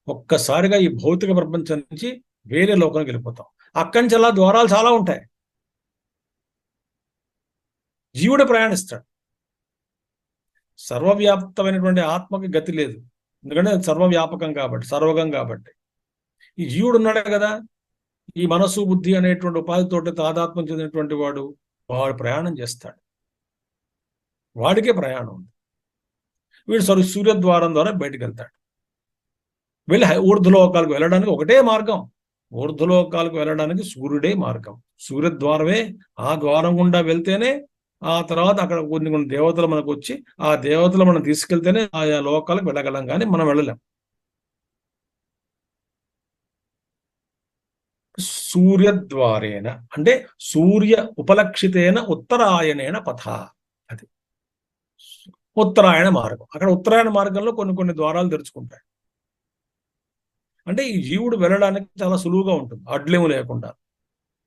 ఒక్కసారిగా ఈ భౌతిక ప్రపంచం నుంచి వేరే లోకానికి వెళ్ళిపోతాం. అక్కడి నుంచి అలా ద్వారాలు చాలా ఉంటాయి. జీవుడు ప్రయాణిస్తాడు. సర్వవ్యాప్తమైనటువంటి ఆత్మకి గతి లేదు, ఎందుకంటే సర్వవ్యాపకం కాబట్టి, సర్వగం కాబట్టి. ఈ జీవుడు ఉన్నాడే కదా, ఈ మనస్సు బుద్ధి అనేటువంటి ఉపాధితోటి తాదాత్మ్యం చెందినటువంటి వాడు ప్రయాణం చేస్తాడు. వాడికే ప్రయాణం ఉంది. వీడు సూర్యద్వారం ద్వారా బయటకు వెళ్తాడు. వెళ్ళి ఊర్ధ్వలోకాలకు వెళ్ళడానికి ఒకటే మార్గం. ఊర్ధ్వలోకాలకు వెళ్ళడానికి సూర్యుడే మార్గం, సూర్యద్వారమే. ఆ ద్వారం గుండా వెళ్తేనే ఆ తర్వాత అక్కడ కొన్ని దేవతలు మనకు వచ్చి ఆ దేవతలు మనం తీసుకెళ్తేనే ఆయా లోకాలకు వెళ్ళగలం, కానీ మనం వెళ్ళలేం. సూర్యద్వారేన అంటే సూర్య ఉపలక్షితేన ఉత్తరాయణేన పథ, అది ఉత్తరాయణ మార్గం. అక్కడ ఉత్తరాయణ మార్గంలో కొన్ని ద్వారాలు తెరుచుకుంటాయి. అంటే ఈ జీవుడు వెళ్ళడానికి చాలా సులువుగా ఉంటుంది, అడ్లేము లేకుండా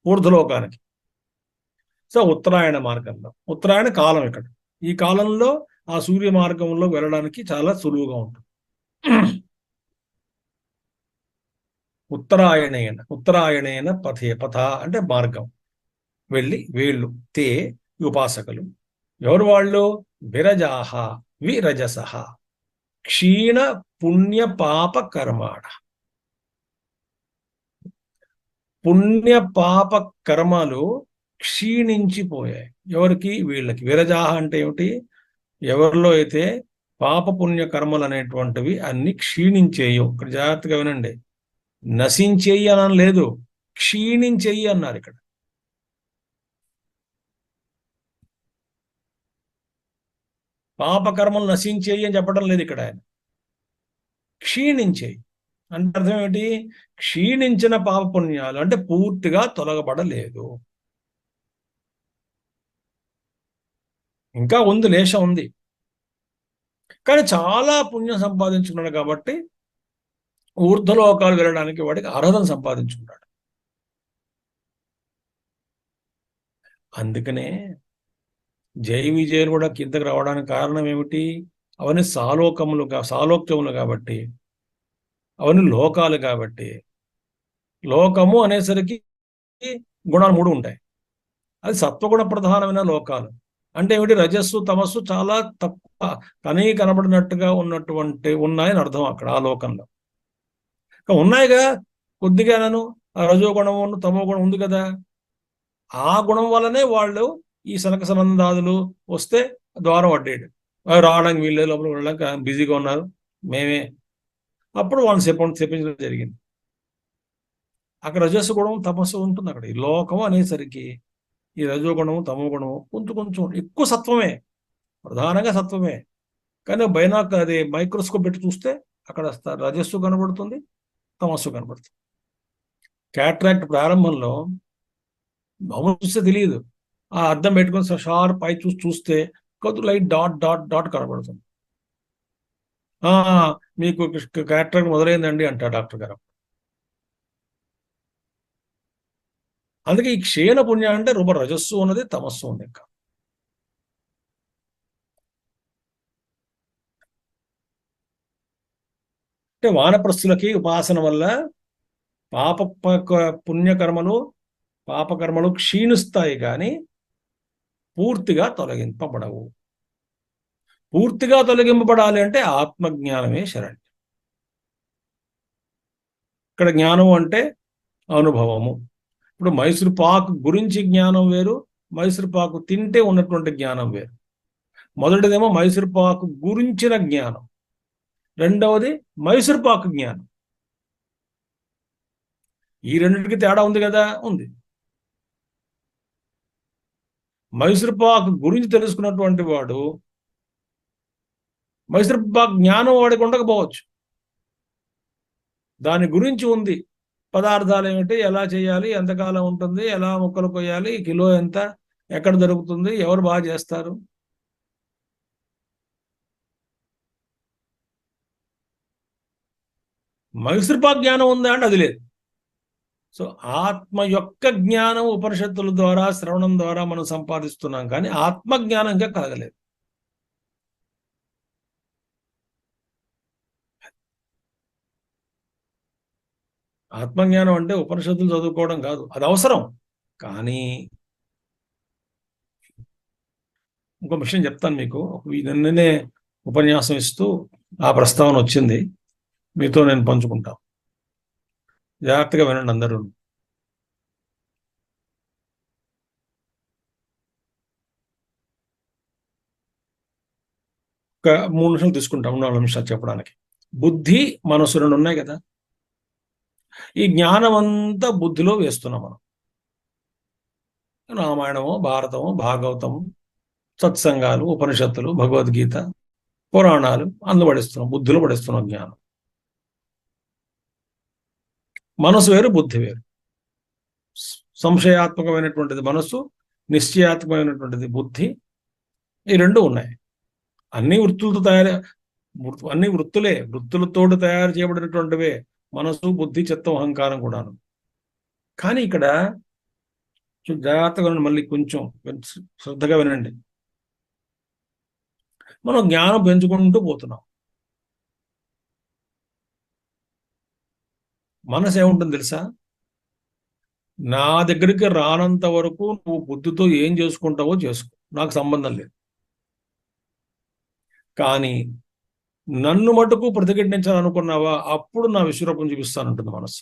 ఊర్ధ్వలోకానికి. సో ఉత్తరాయణ మార్గంలో, ఉత్తరాయణ కాలం ఇక్కడ, ఈ కాలంలో ఆ సూర్య మార్గంలో వెళ్ళడానికి చాలా సులువుగా ఉంటుంది. ఉత్తరాయణేన పథ అంటే మార్గం, వెళ్ళి వేళ్ళు, తే ఉపాసకులు. ఎవరు వాళ్ళు? విరజాహ విరజస క్షీణ పుణ్య పాప కర్మాణ. పుణ్య పాప కర్మలు క్షీణించిపోయాయి. ఎవరికి? వీళ్ళకి. విరజాహ అంటే ఏమిటి? ఎవరిలో అయితే పాప పుణ్య కర్మలు అనేటువంటివి అన్ని క్షీణించేయు. ఇక్కడ జాగ్రత్తగా వినండి, నశించేయి అని లేదు, క్షీణించేయి అన్నారు ఇక్కడ. పాపకర్మలు నశించేయి అని చెప్పడం లేదు ఇక్కడ ఆయన, క్షీణించేయి అంటే అర్థం ఏమిటి? క్షీణించిన పాపపుణ్యాలు అంటే పూర్తిగా తొలగబడలేదు, ఇంకా ఉంది, లేశం ఉంది. కానీ చాలా పుణ్యం సంపాదించుకున్నాడు కాబట్టి ఊర్ధ్వలోకాలు వెళ్ళడానికి వాడికి అర్హతను సంపాదించుకున్నాడు. అందుకనే జై విజయులు కూడా కిందకి రావడానికి కారణం ఏమిటి? అవన్నీ సాలోక్యములు కాబట్టి, అవన్నీ లోకాలు కాబట్టి. లోకము అనేసరికి గుణాలు 3 ఉంటాయి. అది సత్వగుణ ప్రధానమైన లోకాలు. అంటే ఏమిటి? రజస్సు తమస్సు చాలా తక్కువ, కనబడినట్టుగా ఉన్నాయని అర్థం అక్కడ ఆ లోకంలో. ఉన్నాయిగా కొద్దిగానను, ఆ రజోగుణము తమో గుణం ఉంది కదా. ఆ గుణం వల్లనే వాళ్ళు ఈ సనక సనందాదులు వస్తే ద్వారం అడ్డేడు, రావడానికి వీళ్ళే, లోపల వెళ్ళడానికి బిజీగా ఉన్నారు మేమే, అప్పుడు వాళ్ళని చెప్పించడం జరిగింది. అక్కడ రజస్సు గుణం తపస్సు ఉంటుంది. అక్కడ ఈ లోకం అనేసరికి ఈ రజోగుణము తమో గుణము కొంచెం ఎక్కువ సత్వమే, ప్రధానంగా సత్వమే. కానీ అది మైక్రోస్కోప్ పెట్టి చూస్తే అక్కడ రజస్సు కనబడుతుంది, తమస్సు కనబడుతుంది. క్యాట్రాక్ట్ ప్రారంభంలో మామూలు చూస్తే తెలియదు, ఆ అద్దం పెట్టుకుని షార్ప్ పై చూస్తే కొద్ది లైట్ డాట్ కనబడుతుంది. మీకు క్యాట్రాక్ట్ మొదలైందండి అంటారు డాక్టర్ గారు. అందుకే ఈ క్షీణ పుణ్యం అంటే రూప రజస్సు ఉన్నది, తమస్సు ఉంది. ఇంకా అంటే వానప్రస్థులకి ఉపాసన వల్ల పాప పుణ్యకర్మలు పాపకర్మలు క్షీణిస్తాయి కానీ పూర్తిగా తొలగింపబడవు. పూర్తిగా తొలగింపబడాలి అంటే ఆత్మజ్ఞానమే శరణ్యం. ఇక్కడ జ్ఞానం అంటే అనుభవము. ఇప్పుడు మైసూర్ పాక్ గురించి జ్ఞానం వేరు, మైసూర్ పాకు తింటే ఉన్నటువంటి జ్ఞానం వేరు. మొదటిదేమో మైసూర్ పాకు గురించిన జ్ఞానం, రెండవది మైసూర్ పాకు జ్ఞానం. ఈ రెండింటికి తేడా ఉంది కదా, ఉంది. మైసూర్ పాక్ గురించి తెలుసుకున్నటువంటి వాడు మైసూర్ పాక్ జ్ఞానం వాడికి ఉండకపోవచ్చు. దాని గురించి ఉంది, పదార్థాలు ఏమిటి, ఎలా చేయాలి, ఎంతకాలం ఉంటుంది, ఎలా ముక్కలు కొయ్యాలి, కిలో ఎంత, ఎక్కడ దొరుకుతుంది, ఎవరు బాగా చేస్తారు. మైసూర్ పాక్ జ్ఞానం ఉందా అంటే అది లేదు. సో ఆత్మ యొక్క జ్ఞానం ఉపనిషత్తుల ద్వారా, శ్రవణం ద్వారా మనం సంపాదిస్తున్నాం, కానీ ఆత్మజ్ఞానం ఇంకా కలగలేదు. ఆత్మజ్ఞానం అంటే ఉపనిషత్తులు చదువుకోవడం కాదు, అది అవసరం. కానీ ఇంకో విషయం చెప్తాను మీకు. నిన్ననే ఉపన్యాసం ఇస్తూ ఆ ప్రస్తావన వచ్చింది, మీతో నేను పంచుకుంటాను. జాగ్రత్తగా వినండి అందరూ. ఒక 3 నిమిషాలు తీసుకుంటాం, 4 నిమిషాలు చెప్పడానికి. బుద్ధి, మనసు రెండు ఉన్నాయి కదా. ఈ జ్ఞానం అంతా బుద్ధిలో వేస్తున్నాం మనం. రామాయణము, భారతము, భాగవతము, సత్సంగాలు, ఉపనిషత్తులు, భగవద్గీత, పురాణాలు అందుబడిస్తున్నాం, బుద్ధిలో పడిస్తున్నాం జ్ఞానం. మనసు వేరు, బుద్ధి వేరు. సంశయాత్మకమైనటువంటిది మనసు, నిశ్చయాత్మకమైనటువంటిది బుద్ధి. ఈ రెండు ఉన్నాయి. అన్ని వృత్తులే, వృత్తులతో తయారు చేయబడినటువంటివే మనసు, బుద్ధి, చిత్తం, అహంకారం కూడాను. కానీ ఇక్కడ జాగ్రత్తగా మళ్ళీ కొంచెం శ్రద్ధగా వినండి. మనం జ్ఞానం పెంచుకుంటూ పోతున్నాం. మనసు ఏముంటుంది తెలుసా? నా దగ్గరికి రానంత వరకు నువ్వు బుద్ధితో ఏం చేసుకుంటావో చేసుకో, నాకు సంబంధం లేదు. కానీ నన్ను మటుకు ప్రతిఘటించాలనుకున్నావా, అప్పుడు నా విశ్వరూపం చూపిస్తానంటుంది మనసు.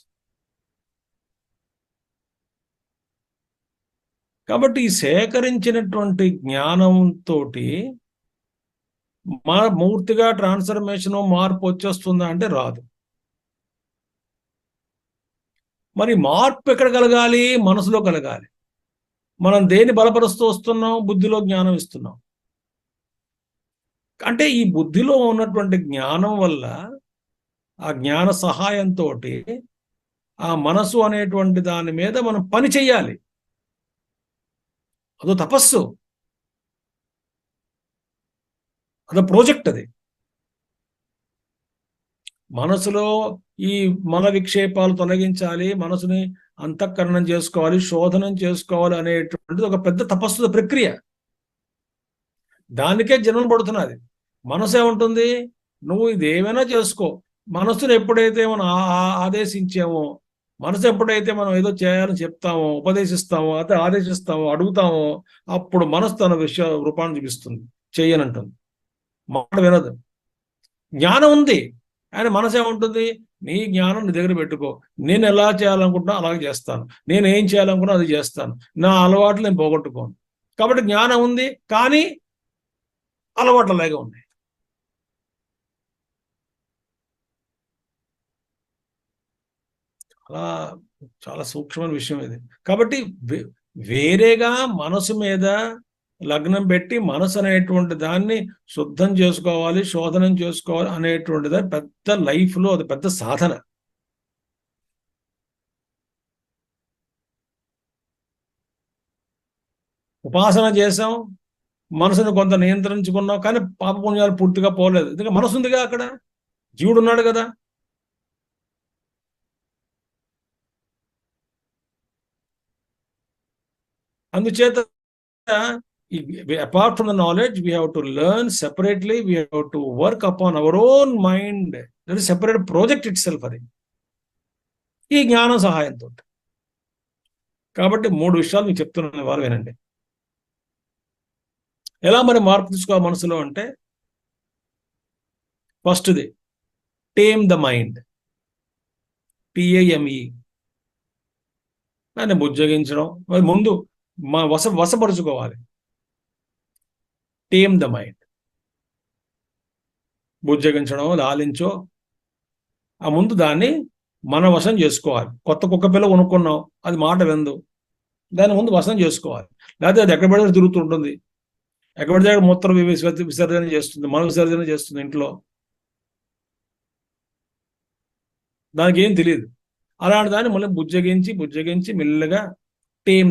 కాబట్టి ఈ సేకరించినటువంటి జ్ఞానంతో పూర్తిగా ట్రాన్స్ఫర్మేషన్, మార్పు వచ్చేస్తుందా అంటే రాదు. మరి మార్పు ఎక్కడ కలగాలి? మనసులో కలగాలి. మనం దేన్ని బలపరుస్తూ వస్తున్నాం? బుద్ధిలో జ్ఞానం ఇస్తున్నాం. అంటే ఈ బుద్ధిలో ఉన్నటువంటి జ్ఞానం వల్ల, ఆ జ్ఞాన సహాయంతో ఆ మనసు అనేటువంటి దాని మీద మనం పని చెయ్యాలి. అదో తపస్సు, అదో ప్రాజెక్ట్. అది మనసులో ఈ మల విక్షేపాలు తొలగించాలి, మనసుని అంతఃకరణం చేసుకోవాలి, శోధనం చేసుకోవాలి అనేటువంటిది ఒక పెద్ద తపస్సు ప్రక్రియ. దానికే జన్మ పడుతున్నది. మనసు ఏముంటుంది? నువ్వు ఇది ఏమైనా చేసుకో. మనసును ఎప్పుడైతే మనం ఆదేశించామో, మనసు ఎప్పుడైతే మనం ఏదో చేయాలని చెప్తామో, ఉపదేశిస్తామో, అదే ఆదేశిస్తామో, అడుగుతామో, అప్పుడు మనసు తన విషయ రూపాన్ని చూపిస్తుంది, చెయ్యనంటుంది, మాట వినదు. జ్ఞానం ఉంది, ఆయన మనసు ఏముంటుంది? నీ జ్ఞానం నీ దగ్గర పెట్టుకో, నేను ఎలా చేయాలనుకుంటున్నా అలాగే చేస్తాను, నేను ఏం చేయాలనుకున్నా అది చేస్తాను, నా అలవాట్లు నేను పోగొట్టుకోను. కాబట్టి జ్ఞానం ఉంది, కానీ అలవాట్లు అలాగే ఉన్నాయి. అలా చాలా సూక్ష్మమైన విషయం ఇది. కాబట్టి వేరేగా మనసు మీద లగ్నం పెట్టి మనసు అనేటువంటి దాన్ని శుద్ధం చేసుకోవాలి, శోధనం చేసుకోవాలి అనేటువంటిది పెద్ద లైఫ్లో అది పెద్ద సాధన. ఉపాసన చేసాం, మనసును కొంత నియంత్రించుకున్నాం, కానీ పాపపుణ్యాలు పూర్తిగా పోలేదు. ఎందుకంటే మనసు ఉందిగా, అక్కడ జీవుడు ఉన్నాడు కదా. అందుచేత apart from the knowledge, we have to learn separately. We have to work upon our own mind. That is separate project itself. అది ఈ జ్ఞానం సహాయంతో. కాబట్టి 3 విషయాలు మీకు చెప్తున్నాను, వారు వినండి. ఎలా మరి మార్పు తీసుకోవాలి మనసులో అంటే, ఫస్ట్ది టేమ్ ద మైండ్, TAME. దాన్ని బుజ్జగించడం, ముందు వశపరుచుకోవాలి. టేమ్ ద మైండ్, బుజ్జగించడం, లాలించో, ఆ ముందు దాన్ని మన వశం చేసుకోవాలి. కొత్త కుక్క పిల్ల కొనుక్కున్నాం, అది మాట విందు, దాన్ని ముందు వశం చేసుకోవాలి. లేకపోతే అది ఎక్కడ పడితే తిరుగుతుంటుంది, ఎక్కడ పడితే మూత్ర విసర్జన చేస్తుంది, మన విసర్జన చేస్తుంది ఇంట్లో, దానికి ఏం తెలియదు. అలాంటి దాన్ని మళ్ళీ బుజ్జగించి మెల్లగా టేమ్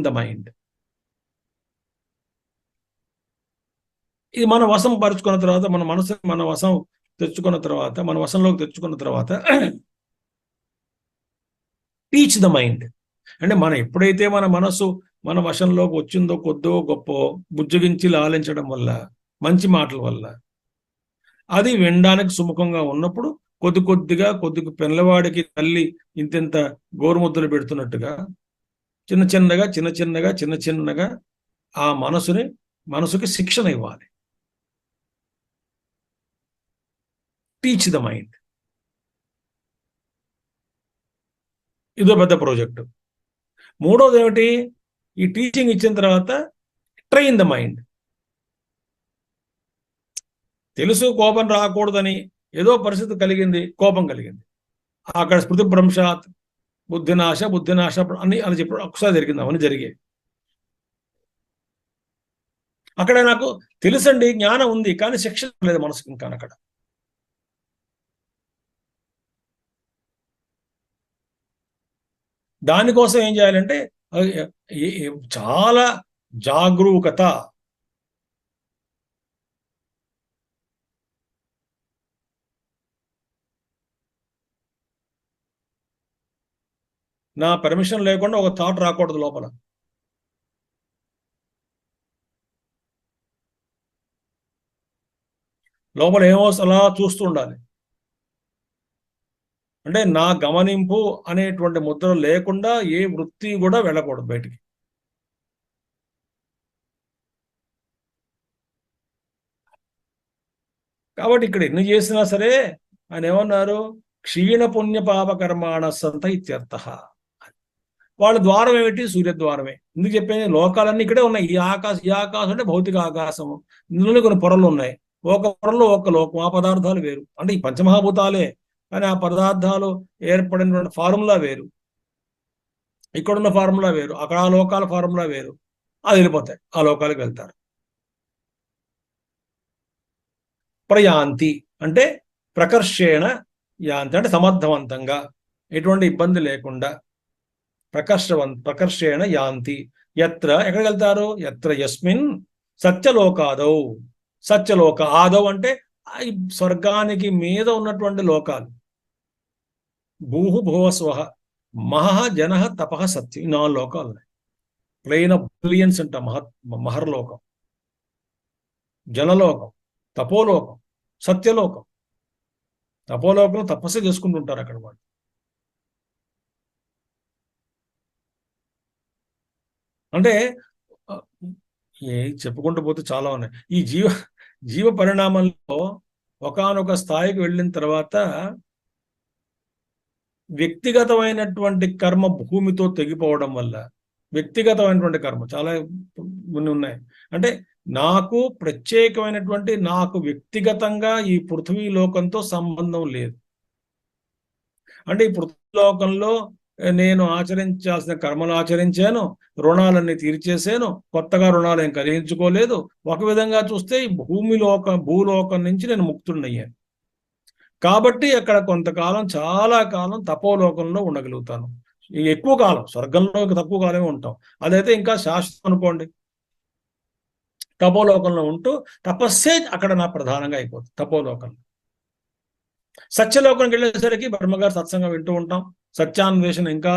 ద మైండ్. ఇది మన వశం పరుచుకున్న తర్వాత, మన మనసు మన వశం తెచ్చుకున్న తర్వాత, మన వశంలోకి తెచ్చుకున్న తర్వాత టీచ్ ద మైండ్. అంటే మనం ఎప్పుడైతే మన మనసు మన వశంలోకి వచ్చిందో, కొద్దో గొప్ప బుజ్జగించి లాలించడం వల్ల, మంచి మాటల వల్ల, అది వినడానికి సుముఖంగా ఉన్నప్పుడు కొద్దిగా పిల్లవాడికి తల్లి ఇంత గోరుముద్దలు పెడుతున్నట్టుగా చిన్న చిన్నగా ఆ మనసుకి శిక్షణ ఇవ్వాలి. Teach the mind. ఇదో పెద్ద ప్రాజెక్టు. మూడోది ఏమిటి? ఈ టీచింగ్ ఇచ్చిన తర్వాత ట్రైన్ ద మైండ్. తెలుసు కోపం రాకూడదని, ఏదో పరిస్థితి కలిగింది, కోపం కలిగింది, అక్కడ స్మృతి భ్రంశాత్ బుద్ధినాశ అని చెప్పి ఒకసారి జరిగింది, అవన్నీ జరిగాయి. అక్కడ నాకు తెలుసండి, జ్ఞానం ఉంది, కానీ శిక్షణ లేదు మనసుకి. ఇంకా అక్కడ దానికోసం ఏం చేయాలంటే చాలా జాగరూకత. నా పర్మిషన్ లేకుండా ఒక థాట్ రాకూడదు లోపల. ఏమో అలా చూస్తూ ఉండాలి. అంటే నా గమనింపు అనేటువంటి ముద్ర లేకుండా ఏ వృత్తి కూడా వెళ్ళకూడదు బయటికి. కాబట్టి ఇక్కడ ఎన్ని చేసినా సరే ఆయన ఏమన్నారు? క్షీణ పుణ్య పాప కర్మాణ సంత ఇత్యర్థ. వాళ్ళ ద్వారం ఏమిటి? సూర్యద్వారమే. ఎందుకు చెప్పేది? లోకాలన్నీ ఇక్కడే ఉన్నాయి. ఈ ఆకాశం అంటే భౌతిక ఆకాశము. ఇందులోనే కొన్ని పొరలు ఉన్నాయి. ఒక పొరలో ఒక లోకం, ఆ పదార్థాలు వేరు. అంటే ఈ పంచమహాభూతాలే, కానీ ఆ పదార్థాలు ఏర్పడినటువంటి ఫార్ములా వేరు, ఇక్కడున్న ఫార్ములా వేరు, అక్కడ ఆ లోకాల ఫార్ములా వేరు. అది వెళ్ళిపోతాయి, ఆ లోకాలకు వెళ్తారు. ప్రయాంతి అంటే ప్రకర్షేణ యాంతి, అంటే సమర్థవంతంగా, ఎటువంటి ఇబ్బంది లేకుండా ప్రకర్షేణ యాంతి. ఎక్కడికి వెళ్తారు? యస్మిన్ సత్యలోకాదౌ. ఆదౌ అంటే స్వర్గానికి మీద ఉన్నటువంటి లోకాలు. భూభువస్వః మహః జనః తపః సత్యం. 4 లోకాలు ఉన్నాయి. ప్లెయిన్ ఆఫ్ బిలియన్స్ అంట మహర్లోకం, జలలోకం, తపోలోకం, సత్యలోకం. తపోలోకంలో తపస్సు చేసుకుంటుంటారు అక్కడ వాళ్ళు. అంటే చెప్పుకుంటూ పోతే చాలా ఉన్నాయి. ఈ జీవ పరిణామంలో ఒకానొక స్థాయికి వెళ్ళిన తర్వాత వ్యక్తిగతమైనటువంటి కర్మ భూమితో తెగిపోవడం వల్ల, వ్యక్తిగతమైనటువంటి కర్మ చాలా ఉన్నాయి. అంటే నాకు ప్రత్యేకమైనటువంటి, నాకు వ్యక్తిగతంగా ఈ పృథ్వీ లోకంతో సంబంధం లేదు. అంటే ఈ పృథ్వీ లోకంలో నేను ఆచరించాల్సిన కర్మలు ఆచరించాను, రుణాలన్నీ తీర్చేసాను, కొత్తగా రుణాలు ఏం కలిగించుకోలేదు. ఒక విధంగా చూస్తే ఈ భూలోకం నుంచి నేను ముక్తుడయ్యాను. కాబట్టి అక్కడ కొంతకాలం, చాలా కాలం తపోలోకంలో ఉండగలుగుతాను. ఎక్కువ కాలం, స్వర్గంలో తక్కువ కాలమే ఉంటాం. అదైతే ఇంకా శాశ్వతం అనుకోండి. తపోలోకంలో ఉంటూ తపస్సే అక్కడ నా ప్రధానంగా అయిపోతుంది తపోలోకంలో. సత్యలోకానికి వెళ్ళేసరికి బ్రహ్మగారు సత్సంగం వింటూ ఉంటాం, సత్యాన్వేషణ ఇంకా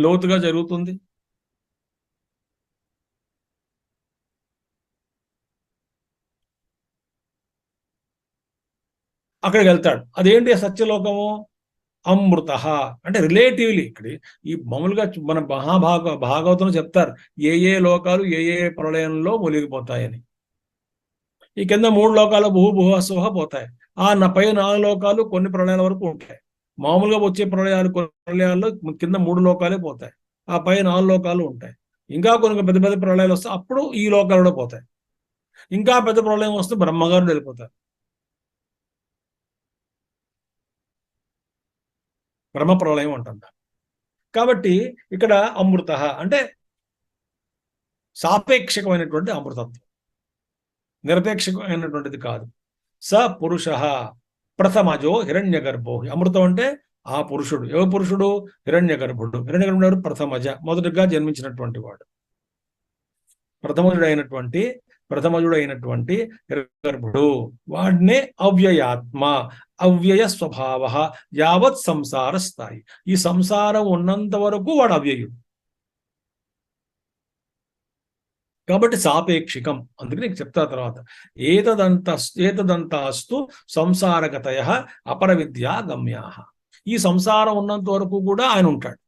లోతుగా జరుగుతుంది. అక్కడికి వెళ్తాడు. అదేంటి ఆ సత్యలోకము? అమృత అంటే రిలేటివ్లీ ఇక్కడ ఈ మామూలుగా మన భాగవతంలో చెప్తారు ఏ ఏ లోకాలు ఏ ఏ ప్రళయంలో మునిగిపోతాయని. ఈ కింద 3 లోకాలు భూభువస్సుహ పోతాయి. పై 4 లోకాలు కొన్ని ప్రళయాల వరకు ఉంటాయి. మామూలుగా వచ్చే కొన్ని ప్రళయాల్లో కింద 3 లోకాలే పోతాయి. ఆ పై 4 లోకాలు ఉంటాయి. ఇంకా కొన్ని పెద్ద పెద్ద ప్రళయాలు వస్తే అప్పుడు ఈ లోకాలు కూడా పోతాయి. ఇంకా పెద్ద ప్రళయం వస్తే బ్రహ్మగారు వెళ్ళిపోతారు. బ్రహ్మ ప్రళయం అంటారు. కాబట్టి ఇక్కడ అమృత అంటే సాపేక్షకమైనటువంటి అమృతత్వం, నిరపేక్షకమైనటువంటిది కాదు. స పురుష ప్రథమజో హిరణ్య గర్భో. అమృతం అంటే ఆ పురుషుడు. ఏ పురుషుడు? హిరణ్య గర్భుడు. హిరణ్య గర్భుడు ప్రథమజ, మొదటిగా జన్మించినటువంటి వాడు. ప్రథమజుడైనటువంటి గర్భుడు. వాడినే అవ్యయాత్మ, అవ్యయ స్వభావ, యావత్ సంసార స్థాయి. ఈ సంసారం ఉన్నంత వరకు వాడు అవ్యయుడు. కాబట్టి సాపేక్షికం. అందుకే నీకు చెప్తా తర్వాత. ఏతదంతాస్తు సంసారగతయ అపర విద్యా గమ్యా. ఈ సంసారం ఉన్నంత వరకు కూడా ఆయన ఉంటాడు.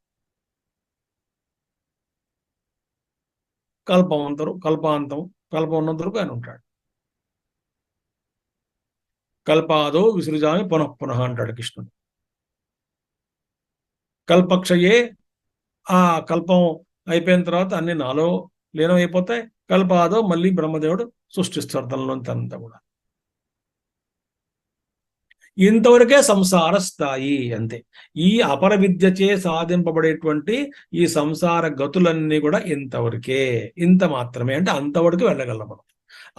కల్పం ఉన్నంత వరకు ఆయన ఉంటాడు. కల్పాదో విసృజామి పునః పునః అంటాడు కృష్ణుడు. కల్పక్షయే, ఆ కల్పం అయిపోయిన తర్వాత అన్ని నాలో లీనమైపోతాయి. కల్పాదో మళ్ళీ బ్రహ్మదేవుడు సృష్టిస్తాడు తనలోంతా కూడా. ఇంతవరకే సంసార స్థాయి అంతే. ఈ అపర విద్యచే సాధింపబడేటువంటి ఈ సంసార గతులన్నీ కూడా ఇంతవరకే, ఇంత మాత్రమే. అంటే అంతవరకు వెళ్ళగలం మనం.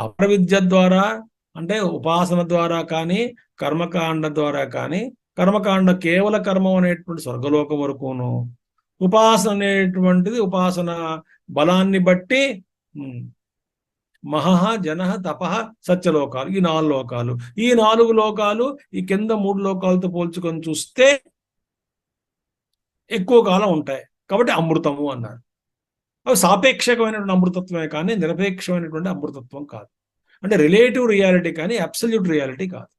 అపర విద్య ద్వారా అంటే ఉపాసన ద్వారా కానీ, కర్మకాండ ద్వారా కానీ, కర్మకాండ కేవల కర్మం అనేటువంటి స్వర్గలోకం వరకును, ఉపాసన అనేటువంటిది ఉపాసన బలాన్ని బట్టి మహః జనః తపః సత్యలోకాలు, ఈ 4 లోకాలు. ఈ 4 లోకాలు ఈ కింద 3 లోకాలతో పోల్చుకొని చూస్తే ఎక్కువ కాలం ఉంటాయి. కాబట్టి అమృతము అన్నారు. అవి సాపేక్షకమైనటువంటి అమృతత్వమే కానీ నిరపేక్షమైనటువంటి అమృతత్వం కాదు. అంటే రిలేటివ్ రియాలిటీ కానీ అబ్సల్యూట్ రియాలిటీ కాదు.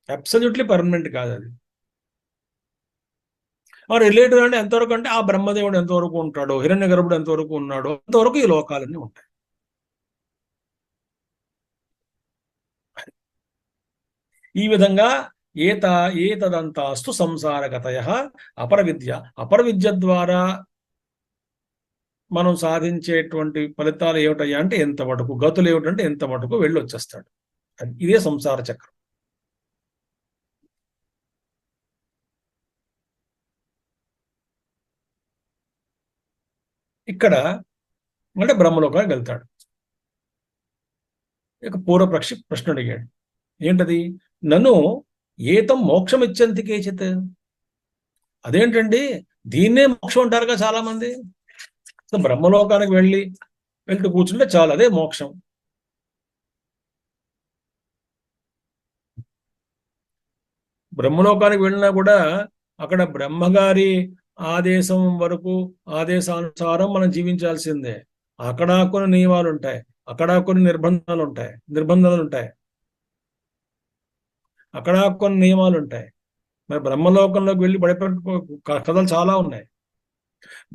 అబ్సల్యూట్లీ పర్మనెంట్ కాదు అది. రిలేటివ్ అంటే ఎంతవరకు అంటే ఆ బ్రహ్మదేవుడు ఎంతవరకు ఉంటాడో, హిరణ్య గర్భుడు ఎంతవరకు ఉన్నాడో అంతవరకు ఈ లోకాలన్నీ ఉంటాయి. ఈ విధంగా ఏతదంతాస్తు సంసారగతయ అపర విద్య ద్వారా మనం సాధించేటువంటి ఫలితాలు ఏమిటయ్యా అంటే ఎంత మటుకు, గతులు ఏమిటంటే ఎంత మటుకు వెళ్ళి వచ్చేస్తాడు. ఇదే సంసార చక్రం. ఇక్కడ అంటే బ్రహ్మలోకానికి వెళ్తాడు. ఇక పూర్వపక్షి ప్రశ్న అడిగాడు. ఏంటది? నన్ను ఏతం మోక్షం ఇచ్చంతి కేచిత్. అదేంటండి, దీన్నే మోక్షం అంటారుగా చాలా మంది. బ్రహ్మలోకానికి వెళ్తూ కూర్చుంటే చాలు, అదే మోక్షం. బ్రహ్మలోకానికి వెళ్ళినా కూడా అక్కడ బ్రహ్మగారి ఆదేశం వరకు, ఆదేశానుసారం మనం జీవించాల్సిందే. అక్కడ కొన్ని నియమాలు ఉంటాయి, అక్కడ కొన్ని నిర్బంధాలు ఉంటాయి, అక్కడ కొన్ని నియమాలు ఉంటాయి. మరి బ్రహ్మలోకంలోకి వెళ్ళి కథలు చాలా ఉన్నాయి.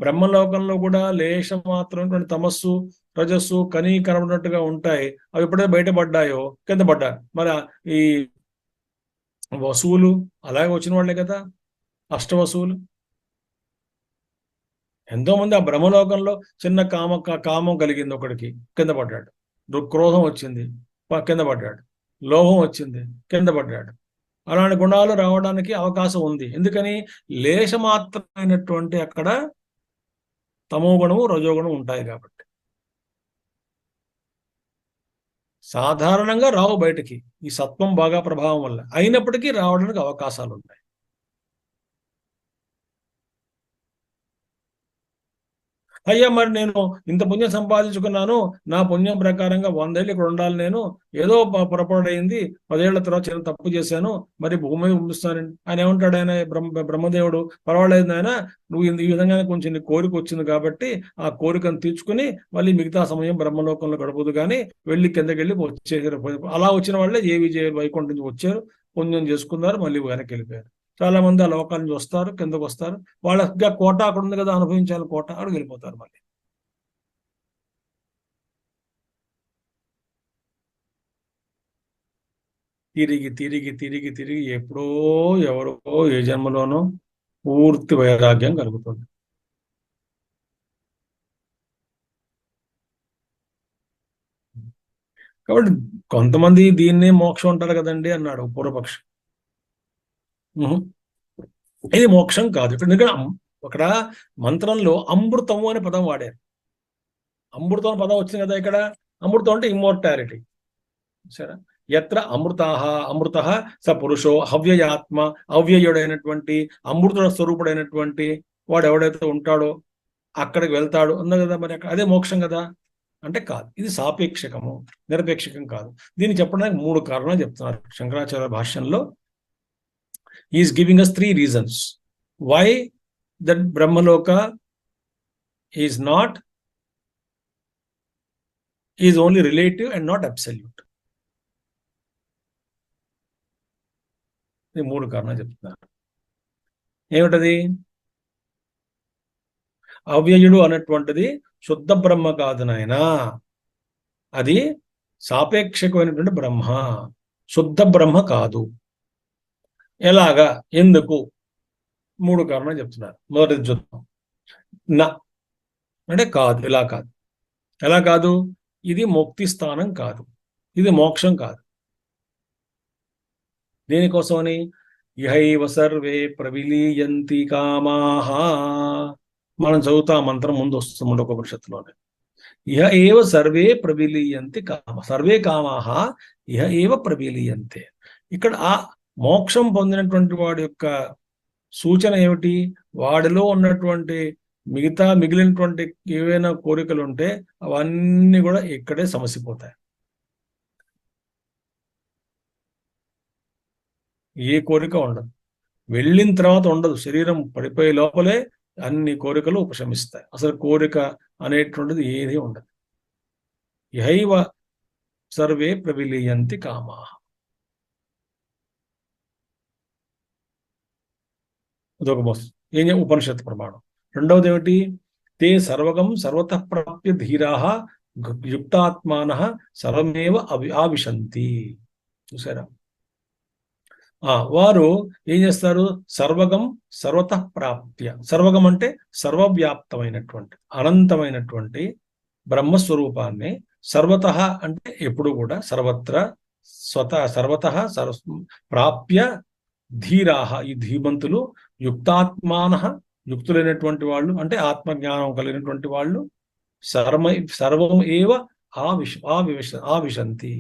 బ్రహ్మలోకంలో కూడా లేశం మాత్రం తమస్సు రజస్సు కనీ కనబడినట్టుగా ఉంటాయి. అవి ఎప్పుడైతే బయటపడ్డాయో కింద పడ్డారు. మరి ఈ వసువులు అలాగే వచ్చిన వాళ్ళే కదా, అష్టవసువులు. ఎంతో మంది ఆ బ్రహ్మలోకంలో చిన్న కామం కలిగింది ఒకడికి, కింద పడ్డాడు. క్రోధం వచ్చింది, కింద పడ్డాడు. లోభం వచ్చింది, కింద పడ్డాడు. అలాంటి గుణాలు రావడానికి అవకాశం ఉంది. ఎందుకని? లేశమాత్రమైనటువంటి అక్కడ తమోగుణము రజోగుణం ఉంటాయి కాబట్టి. సాధారణంగా రావు బయటికి, ఈ సత్వం బాగా ప్రభావం వల్ల. అయినప్పటికీ రావడానికి అవకాశాలు ఉంటాయి. అయ్యా మరి నేను ఇంత పుణ్యం సంపాదించుకున్నాను, నా పుణ్యం ప్రకారంగా 100 ఏళ్ళు ఇక్కడ ఉండాలి, నేను ఏదో పొరపాటు అయింది, 10 ఏళ్ల తర్వాత చిన్న తప్పు చేశాను, మరి భూమి మీద పంపిస్తానండి. ఆయన ఏమంటాడు? ఆయన బ్రహ్మదేవుడు, పర్వాలేదు నాయన, నువ్వు ఈ విధంగా కొంచెం నీ కోరిక వచ్చింది కాబట్టి ఆ కోరికను తీర్చుకుని మళ్ళీ మిగతా సమయం బ్రహ్మలోకంలో గడపదు, కానీ వెళ్ళి కిందకి వెళ్ళి వచ్చేసారు. అలా వచ్చిన వాళ్ళే ఏ విజయ వైకుంఠం నుంచి వచ్చారు, పుణ్యం చేసుకున్నారు, మళ్ళీ వెనక్కి వెళ్ళిపోయారు. చాలా మంది ఆ లోకాలను చూస్తారు, కిందకు వస్తారు, వాళ్ళ కోట అక్కడ ఉంది కదా, అనుభవించాలి కోట, అక్కడికి వెళ్ళిపోతారు మళ్ళీ. తిరిగి తిరిగి తిరిగి తిరిగి ఎప్పుడో ఎవరో ఏ జన్మలోనో పూర్తి వైరాగ్యం కలుగుతుంది. కాబట్టి కొంతమంది దీన్నే మోక్షం అంటారు కదండి అన్నాడు పూర్వపక్షి. ఉహు. ఇది మోక్షం కాదు. ఇక్కడ అక్కడ మంత్రంలో అమృతము అనే పదం వాడారు. అమృతం అనే పదం వచ్చింది కదా ఇక్కడ. అమృతం అంటే ఇమ్మోర్టాలిటీ. సరే, ఎత్ర అమృతాహ అమృత స పురుషో హవ్యయాత్మ, అవ్యయుడైనటువంటి అమృతుడ స్వరూపుడైనటువంటి వాడు ఎవడైతే ఉంటాడో అక్కడికి వెళ్తాడు అన్న కదా. మరి అదే మోక్షం కదా అంటే కాదు. ఇది సాపేక్షకము, నిరపేక్షకం కాదు. దీన్ని చెప్పడానికి 3 కారణాలు చెప్తున్నారు శంకరాచార్య భాష్యంలో. Is giving us 3 reasons why that Brahmaloka is only relative and not absolute. ఈ 3 కారణాలు చెప్తున్నారు. ఏమిటది? అవ్యయుడు అన్నటువంటిది శుద్ధ బ్రహ్మ కాదు నాయనా, అది సాపేక్షకమైనటువంటి బ్రహ్మ, శుద్ధ బ్రహ్మ కాదు. ఎలాగా, ఎందుకు? 3 కారణాలు చెప్తున్నారు. మొదటిది చూద్దాం. నా అంటే కాదు, ఇలా కాదు. ఎలా కాదు? ఇది ముక్తి స్థానం కాదు, ఇది మోక్షం కాదు. దేనికోసమని? ఇహైవ సర్వే ప్రవిలీయంతి కామాహ. మనం చదువుతా మంత్రం ముందు వస్తుంది ముండకోపనిషత్తులోనే. ఇహ ఏవ సర్వే ప్రవిలీయంతి కామ, సర్వే కామాహ ఇహ ఏవ ప్రవిలీయంతే. ఇక్కడ ఆ మోక్షం పొందినటువంటి వాడి యొక్క సూచన ఏమిటి? వాడిలో ఉన్నటువంటి మిగిలినటువంటి ఏవైనా కోరికలు ఉంటే అవన్నీ కూడా ఇక్కడే సమసిపోతాయి. ఏ కోరిక ఉండదు. వెళ్ళిన తర్వాత ఉండదు. శరీరం పడిపోయే లోపలే అన్ని కోరికలు ఉపశమిస్తాయి. అసలు కోరిక అనేటువంటిది ఏది ఉండదు. ఇహైవ సర్వే ప్రవిలీయంతి కామాః. అదొక ఉపనిషత్ ప్రమాణం. రెండవది ఏమిటి? తే సర్వగం సర్వతః ప్రాప్య ధీరాః యుక్తాత్మానః సర్వమేవ ఆవిశంతి. చూసారా? వారు ఏం చేస్తారు? సర్వగం సర్వతః ప్రాప్య. సర్వగం అంటే సర్వవ్యాప్తమైనటువంటి అనంతమైనటువంటి బ్రహ్మస్వరూపాన్ని, సర్వతః అంటే ఎప్పుడు కూడా సర్వత్ర సర్వతః ప్రాప్య ధీరాహ, ఈ ధీమంతులు, యుక్తాత్మానః యుక్తులైనటువంటి వాళ్ళు అంటే ఆత్మజ్ఞానం కలిగినటువంటి వాళ్ళు, సర్వం ఏవ ఆవిశంతి.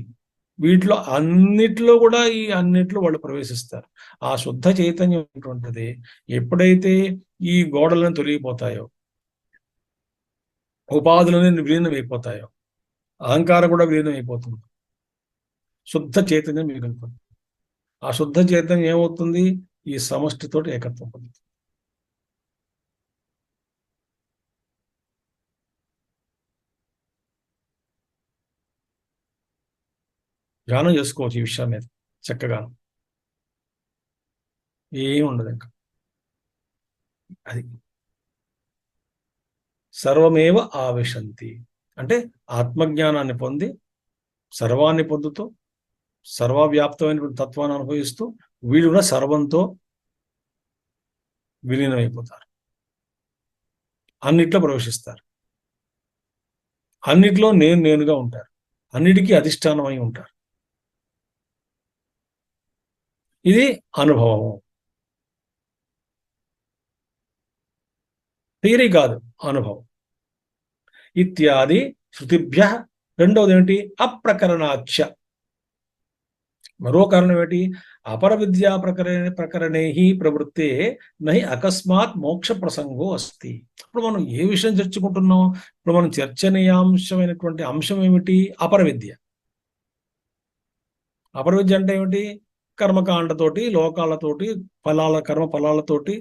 వీటిలో అన్నిట్లో కూడా ఈ అన్నిట్లో వాళ్ళు ప్రవేశిస్తారు. ఆ శుద్ధ చైతన్యం అనేటువంటిది ఎప్పుడైతే ఈ గోడలను తొలగిపోతాయో, ఉపాధులని విలీనమైపోతాయో, అహంకారం కూడా విలీనమైపోతుంది, శుద్ధ చైతన్యం మిగులుతుంది. ఆ శుద్ధ చైతన్యం ఏమవుతుంది? ఈ సమష్టితోటి ఏకత్వం పొందుతుంది. ధ్యానం చేసుకోవచ్చు ఈ విషయం మీద చక్కగా. ఏమి ఉండదు ఇంకా. అది సర్వమేవ ఆవిశంతి అంటే ఆత్మజ్ఞానాన్ని పొంది, సర్వాన్ని పొందుతూ, సర్వవ్యాప్తమైనటువంటి తత్వాన్ని అనుభవిస్తూ వీళ్ళు కూడా సర్వంతో విలీనమైపోతారు. అన్నిట్లో ప్రవేశిస్తారు. అన్నిట్లో నేనుగా ఉంటారు. అన్నిటికీ అధిష్టానమై ఉంటారు. ఇది అనుభవము, థియరీ కాదు, అనుభవం. ఇత్యాది శృతిభ్య. రెండవది ఏమిటి? అప్రకరణాచ. మరో కారణం ఏమిటి? అపర విద్యా ప్రకరణే ప్రవృత్తే నహి అకస్మాత్ మోక్ష ప్రసంగో అస్తి. ఇప్పుడు మనం ఏ విషయం చర్చించుకుంటున్నాం? ఇప్పుడు మనం చర్చనీయాంశమైనటువంటి అంశం ఏమిటి? అపర విద్య. అపర విద్య అంటే ఏమిటి? కర్మకాండతోటి, లోకాలతోటి, కర్మ ఫలాలతోటి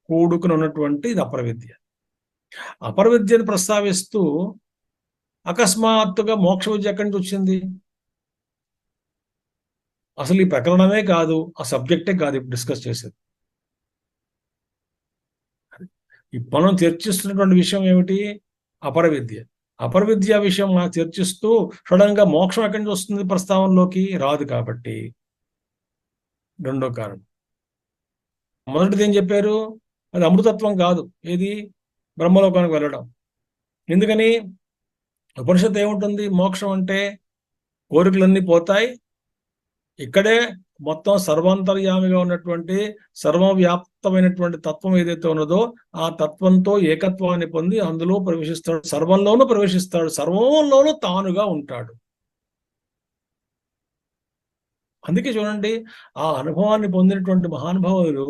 కూడుకుని ఉన్నటువంటి ఇది అపర విద్య. అపర విద్యను ప్రస్తావిస్తూ అకస్మాత్తుగా మోక్ష విద్య ఎక్కడి నుంచి వచ్చింది? అసలు ఈ ప్రకరణమే కాదు, ఆ సబ్జెక్టే కాదు ఇప్పుడు డిస్కస్ చేసేది. ఇప్పుడు మనం చర్చిస్తున్నటువంటి విషయం ఏమిటి? అపర విద్య. అపర విద్య విషయం మనం చర్చిస్తూ సడన్ గా మోక్షం ఎక్కడి నుంచి వస్తుంది ప్రస్తావనలోకి? రాదు కాబట్టి. రెండో కారణం. మొదటిది ఏం చెప్పారు? అది అమృతత్వం కాదు. ఏది? బ్రహ్మలోకానికి వెళ్ళడం. ఎందుకని? ఉపనిషత్తు ఏముంటుంది? మోక్షం అంటే కోరికలన్నీ పోతాయి, ఇక్కడే మొత్తం సర్వాంతర్యామిగా ఉన్నటువంటి సర్వవ్యాప్తమైనటువంటి తత్వం ఏదైతే ఉన్నదో ఆ తత్వంతో ఏకత్వాన్ని పొంది అందులో ప్రవేశిస్తాడు, సర్వంలోనూ ప్రవేశిస్తాడు, సర్వంలోనూ తానుగా ఉంటాడు. అందుకే చూడండి, ఆ అనుభవాన్ని పొందినటువంటి మహానుభావులు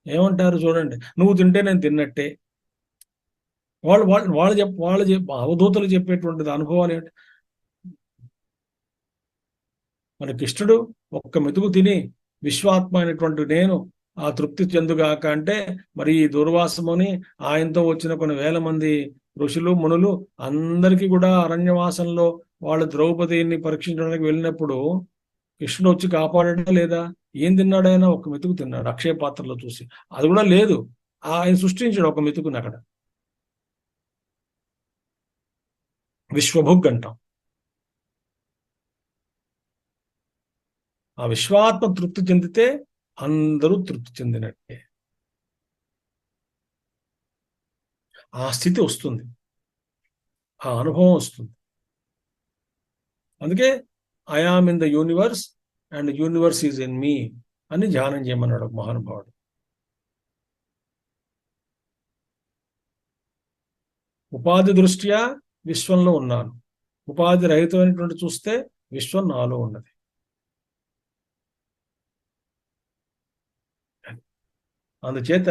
ఏమంటారు చూడండి, నువ్వు తింటే నేను తిన్నట్టే. వాళ్ళు అవధూతలు చెప్పేటువంటిది అనుభవాలు ఏంటి? మన కృష్ణుడు ఒక్క మెతుకు తిని విశ్వాత్మ అయినటువంటి నేను ఆ తృప్తి చెందుగాక అంటే, మరి ఈ దుర్వాసముని ఆయనతో వచ్చిన కొన్ని వేల మంది ఋషులు మునులు అందరికీ కూడా అరణ్యవాసంలో వాళ్ళు ద్రౌపదిని పరీక్షించడానికి వెళ్ళినప్పుడు కృష్ణుడు వచ్చి కాపాడటం లేదా? ఏం తిన్నాడు ఆయన? ఒక మెతుకు తిన్నాడు అక్షయ పాత్రలో చూసి. అది కూడా లేదు, ఆయన సృష్టించాడు ఒక మెతుకుని అక్కడ. విశ్వభుగ్ అంటాం. ఆ విశ్వాత్మ తృప్తి చెందితే అందరూ తృప్తి చెందినట్టే. ఆ స్థితి వస్తుంది, ఆ అనుభవం వస్తుంది. అందుకే I am in the universe and universe is in me అని ధ్యానం చేయమన్నాడు ఒక మహానుభావుడు. ఉపాధి దృష్ట్యా విశ్వంలో ఉన్నాను, ఉపాధి రహితమైనటువంటి చూస్తే విశ్వం నాలో ఉన్నది. అందుచేత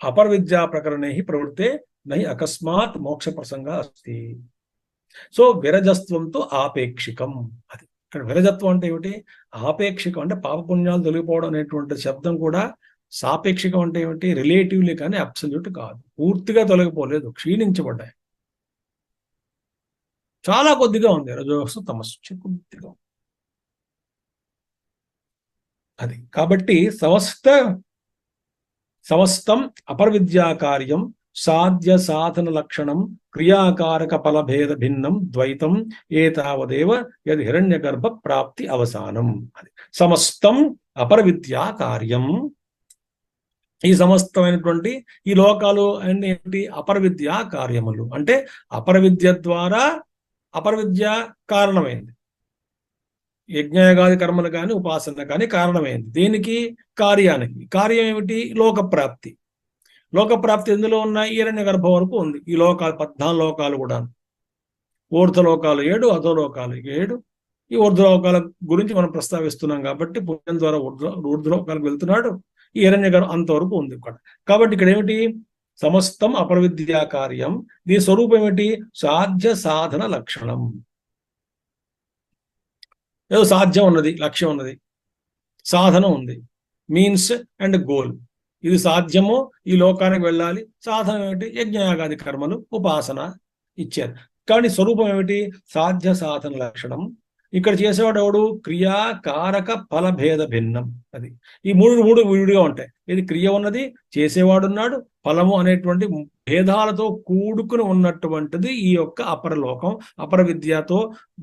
అపర విద్యా ప్రకరణే ప్రవృత్తే నహి అకస్మాత్ మోక్ష ప్రసంగ అస్తి. సో విరజత్వంతో ఆపేక్షికం. అది ఇక్కడ విరజత్వం అంటే ఏమిటి? ఆపేక్షికం అంటే పాపపుణ్యాలు తొలగిపోవడం అనేటువంటి శబ్దం కూడా సాపేక్షికం అంటే ఏమిటి? రిలేటివ్లీ కానీ అబ్సల్యూట్ కాదు. పూర్తిగా తొలగిపోలేదు, క్షీణించబడ్డాయి. చాలా కొద్దిగా ఉంది రజోసు తమస్సు, కొద్దిగా. అది కాబట్టి సమస్తం అపర విద్యా కార్యం సాధ్య సాధన లక్షణం క్రియాకారక ఫలభేద భిన్నం ద్వైతం ఏతావదేవ యది హిరణ్య గర్భ ప్రాప్తి అవసానం. అది సమస్తం అపర విద్యా కార్యం. ఈ సమస్తమైనటువంటి ఈ లోకాలు అన్ని ఏంటి? అపర విద్యా కార్యములు. అంటే అపర విద్య ద్వారా అపర విద్య కారణమైంది. యజ్ఞయాగాది కర్మలు కానీ ఉపాసన కానీ కారణమైంది. దేనికి? కార్యానికి. కార్యం ఏమిటి? లోకప్రాప్తి. లోకప్రాప్తి ఎందులో ఉన్నాయి? హిరణ్య గర్భం వరకు ఉంది. ఈ లోకాలు 14 లోకాలు కూడా, ఊర్ధ్వలోకాలు 7, అధోలోకాలు 7. ఈ ఊర్ధ్వలోకాల గురించి మనం ప్రస్తావిస్తున్నాం కాబట్టి పుణ్యం ద్వారా ఊర్ధ్వలోకాలకు వెళ్తున్నాడు. ఈ హిరణ్య గర్భం అంతవరకు ఉంది ఇక్కడ. కాబట్టి ఇక్కడ ఏమిటి? సమస్తం అపర విద్యా కార్యం. దీని స్వరూపం ఏమిటి? సాధ్య సాధన లక్షణం. ఏదో సాధ్యం ఉన్నది, లక్ష్యం ఉన్నది, సాధన ఉంది, మీన్స్ అండ్ గోల్. ఇది సాధ్యము, ఈ లోకానికి వెళ్ళాలి. సాధన ఏమిటి? యజ్ఞయాగాది కర్మలు, ఉపాసన ఇచ్చారు. కానీ స్వరూపం ఏమిటి? సాధ్య సాధన లక్షణం. ఇక్కడ చేసేవాడు ఎవడు? క్రియా కారక ఫలభేద భిన్నం. అది ఈ మూడు విడిగా ఉంటాయి. ఇది క్రియ ఉన్నది, చేసేవాడున్నాడు, ఫలము అనేటువంటి భేదాలతో కూడుకుని ఉన్నటువంటిది ఈ యొక్క అపరలోకం. అపర విద్యతో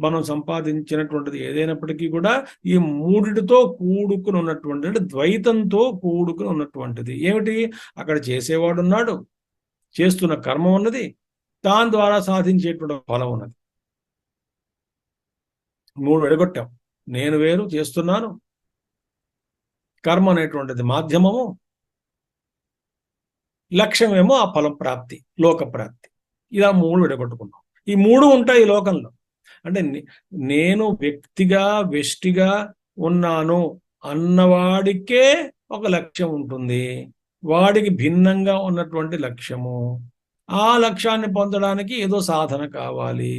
మనం సంపాదించినటువంటిది ఏదైనప్పటికీ కూడా ఈ మూడిటితో కూడుకుని ఉన్నటువంటిది, ద్వైతంతో కూడుకుని ఉన్నటువంటిది. ఏమిటి? అక్కడ చేసేవాడున్నాడు, చేస్తున్న కర్మ ఉన్నది, దాని ద్వారా సాధించేటువంటి ఫలం ఉన్నది. 3 విడగొట్టాం. నేను వేరు, చేస్తున్నాను, కర్మ అనేటువంటిది మాధ్యమము, లక్ష్యమేమో ఆ ఫలం ప్రాప్తి, లోక ప్రాప్తి. ఇలా 3 విడగొట్టుకున్నాం. ఈ 3 ఉంటాయి ఈ లోకంలో. అంటే నేను వ్యక్తిగా వెష్టిగా ఉన్నాను అన్నవాడికే ఒక లక్ష్యం ఉంటుంది, వాడికి భిన్నంగా ఉన్నటువంటి లక్ష్యము. ఆ లక్ష్యాన్ని పొందడానికి ఏదో సాధన కావాలి.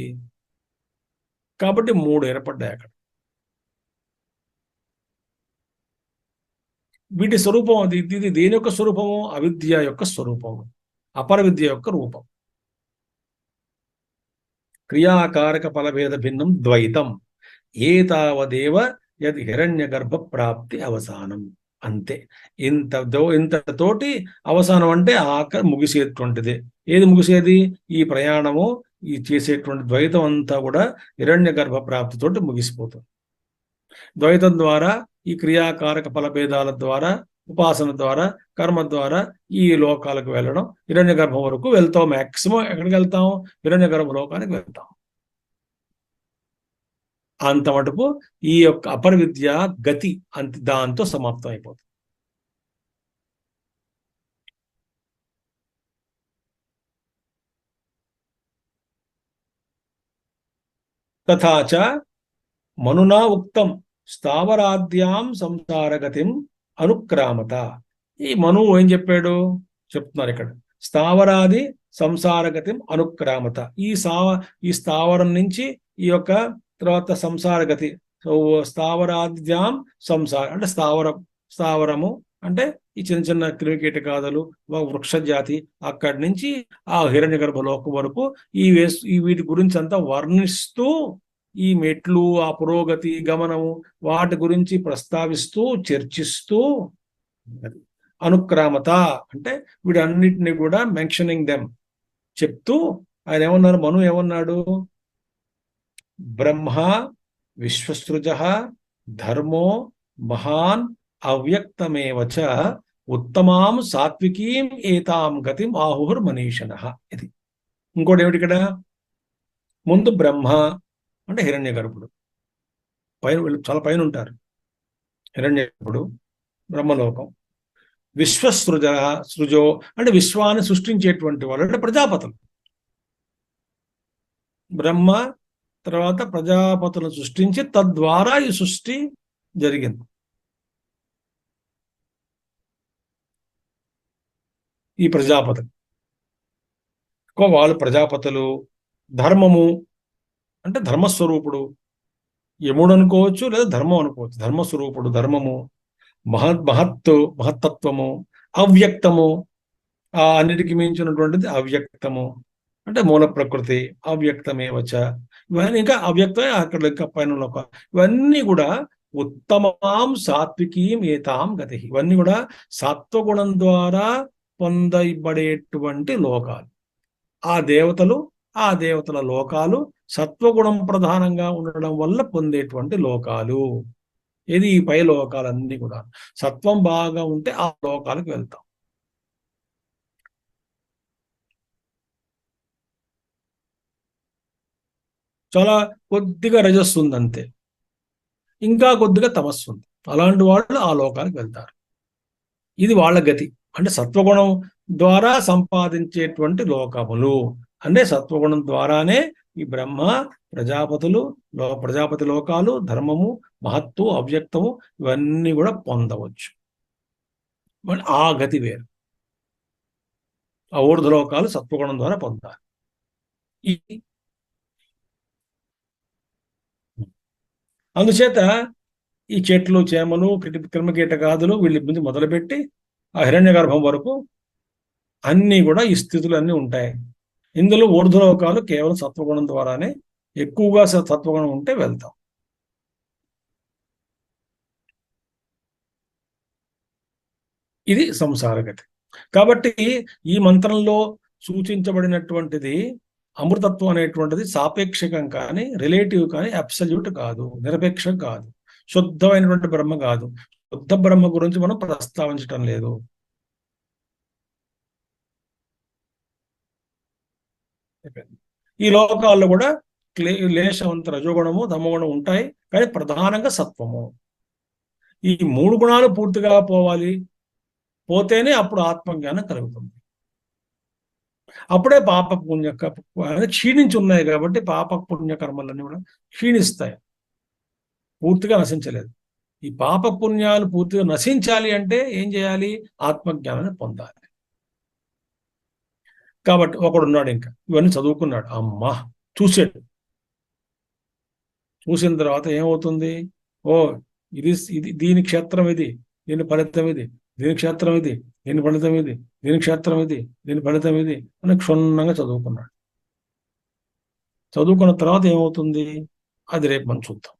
కాబట్టి 3 ఏర్పడ్డాయి అక్కడ. వీటి స్వరూపం అది. ఇది దేని యొక్క స్వరూపము? అవిద్య యొక్క స్వరూపము, అపర విద్య యొక్క రూపం. క్రియాకారక ఫలభేద భిన్నం ద్వైతం ఏతావదేవ యద్ హిరణ్య గర్భ ప్రాప్తి అవసానం. అంతే. ఇంతతోటి అవసానం అంటే ఆఖరి ముగిసేటువంటిది. ఏది ముగిసేది? ఈ ప్రయాణము, ఈ చేసేటువంటి ద్వైతం అంతా కూడా హిరణ్య గర్భ ప్రాప్తితోటి ముగిసిపోతుంది. ద్వైతం ద్వారా, ఈ క్రియాకారక ఫలభేదాల ద్వారా, ఉపాసన ద్వారా, కర్మ ద్వారా ఈ లోకాలకు వెళ్ళడం, హిరణ్య గర్భం వరకు వెళ్తాం. మాక్సిమం ఎక్కడికి వెళ్తాం? హిరణ్య గర్భ లోకానికి వెళ్తాం. అంత మటుకు ఈ యొక్క అపర విద్య గతి దాంతో సమాప్తం అయిపోతుంది. తథాచ మనునా ఉక్తం స్థావరాద్యాం సంసారగతిం అనుక్రామత. ఈ మనువు ఏం చెప్పాడు చెప్తున్నారు ఇక్కడ. స్థావరాది సంసారగతిం అనుక్రామత. ఈ స్థావరం నుంచి ఈ యొక్క తర్వాత సంసారగతి. స్థావరాద్యాం సంసార అంటే స్థావరము అంటే ఈ చిన్న చిన్న క్రిమికీటకాదులు, వృక్ష జాతి, అక్కడి నుంచి ఆ హిరణ్య గర్భ లోకం వరకు ఈ వీటి గురించి అంతా వర్ణిస్తూ, ఈ మెట్లు, ఆ పురోగతి గమనము, వాటి గురించి ప్రస్తావిస్తూ చర్చిస్తూ, అనుక్రామత అంటే వీటన్నిటిని కూడా మెన్షనింగ్ దెమ్ చెప్తూ ఆయన ఏమన్నారు? మను ఏమన్నాడు? బ్రహ్మ విశ్వసృజ ధర్మో మహాన్ అవ్యక్తమేవచ ఉత్తమాం సాత్వికీం ఏతాం గతిం ఆహుర్ మనీషణః. ఇది ఇంకోటి ఏమిటి ఇక్కడ? ముందు బ్రహ్మ అంటే హిరణ్య గర్భుడు, పైన చాలా పైన ఉంటారు హిరణ్య గర్భుడు, బ్రహ్మలోకం. సృజో అంటే విశ్వాన్ని సృష్టించేటువంటి వాళ్ళు అంటే ప్రజాపతులు. బ్రహ్మ తర్వాత ప్రజాపతులను సృష్టించి తద్వారా ఈ సృష్టి జరిగింది. ఈ ప్రజాపతులు వాళ్ళు ప్రజాపతులు. ధర్మము అంటే ధర్మస్వరూపుడు, యముడు అనుకోవచ్చు లేదా ధర్మం అనుకోవచ్చు. ధర్మస్వరూపుడు, ధర్మము, మహత్తత్వము, అవ్యక్తము, అన్నిటికీ మించినటువంటిది అవ్యక్తము అంటే మూల ప్రకృతి, అవ్యక్తమే వచ్చ. ఇవన్నీ ఇంకా అవ్యక్తమే అక్కడ ఇంకా పైన ఇవన్నీ కూడా ఉత్తమాం సాత్వికీం ఏతాం గతి. ఇవన్నీ కూడా సత్వగుణం ద్వారా పొందబడేటువంటి లోకాలు. ఆ దేవతల లోకాలు సత్వగుణం ప్రధానంగా ఉండడం వల్ల పొందేటువంటి లోకాలు. ఇది ఈ పై లోకాలన్నీ కూడా సత్వం బాగా ఉంటే ఆ లోకాలకు వెళ్తాం. చాలా కొద్దిగా రజస్సు ఉంది అంతే, ఇంకా కొద్దిగా తమస్సు ఉంది. అలాంటి వాళ్ళు ఆ లోకానికి వెళ్తారు. ఇది వాళ్ళ గతి. అంటే సత్వగుణం ద్వారా సంపాదించేటువంటి లోకములు. అంటే సత్వగుణం ద్వారానే ఈ బ్రహ్మ, ప్రజాపతి లోకాలు, ధర్మము, మహత్తు, అవ్యక్తము ఇవన్నీ కూడా పొందవచ్చు. ఆ గతి వేరు. ఆ ఊర్ధ్వలోకాలు సత్వగుణం ద్వారా పొందాలి. అందుచేత ఈ చెట్లు, చేమలు, క్రిమికీటకాదులు వీళ్ళ నుంచి మొదలుపెట్టి ఆ హిరణ్య గర్భం వరకు అన్నీ కూడా ఈ స్థితులు అన్నీ ఉంటాయి. ఇందులో ఊర్ధ్వలోకాలు కేవలం సత్వగుణం ద్వారానే, ఎక్కువగా సత్వగుణం ఉంటే వెళ్తాం. ఇది సంసారగతి. కాబట్టి ఈ మంత్రంలో సూచించబడినటువంటిది అమృతత్వం అనేటువంటిది సాపేక్షకం కానీ, రిలేటివ్ కానీ, అబ్సల్యూట్ కాదు, నిరపేక్షం కాదు, శుద్ధమైనటువంటి బ్రహ్మ కాదు. శుద్ధ బ్రహ్మ గురించి మనం ప్రస్తావించటం లేదు. ఈ లోకాల్లో కూడా లేశవంత రజోగుణము, తమోగుణం ఉంటాయి, కానీ ప్రధానంగా సత్వము. ఈ మూడు గుణాలు పూర్తిగా పోతేనే అప్పుడు ఆత్మజ్ఞానం కలుగుతుంది. అప్పుడే పాప పుణ్య క్షీణించి ఉన్నాయి కాబట్టి పాప పుణ్య కర్మలన్నీ కూడా క్షీణిస్తాయి, పూర్తిగా నశించలేదు. ఈ పాప పుణ్యాలు పూర్తిగా నశించాలి అంటే ఏం చేయాలి? ఆత్మజ్ఞానాన్ని పొందాలి. కాబట్టి ఒకడున్నాడు, ఇంకా ఇవన్నీ చదువుకున్నాడు, అమ్మా చూసాడు. చూసిన తర్వాత ఏమవుతుంది? ఓ ఇది దీని క్షేత్రం ఇది, దీని ఫలితం ఇది, దీని క్షేత్రం ఇది, దీని ఫలితం ఇది, దీని క్షేత్రం ఇది, దీని ఫలితం ఇది అని క్షుణ్ణంగా చదువుకున్నాడు. చదువుకున్న తర్వాత ఏమవుతుంది అది రేపు మనం చూద్దాం.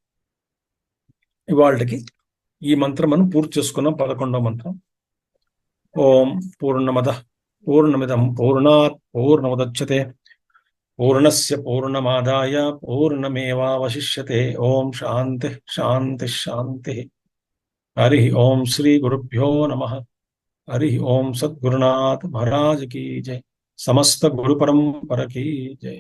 ఇవాళకి ఈ మంత్రం మనం పూర్తి చేసుకున్నాం. 11వ మంత్రం. ఓం పూర్ణమద పూర్ణమిదం పూర్ణాత్ పూర్ణముదచ్యతే పూర్ణస్య పూర్ణమాదాయ పూర్ణమేవావశిష్యతే. ఓం శాంతి శాంతి శాంతి. హరి ఓం శ్రీ గురుభ్యో నమః. హరి ఓం సద్గురునాథ్ మహారాజ్ की जय. సమస్త గురు పరంపర की जय.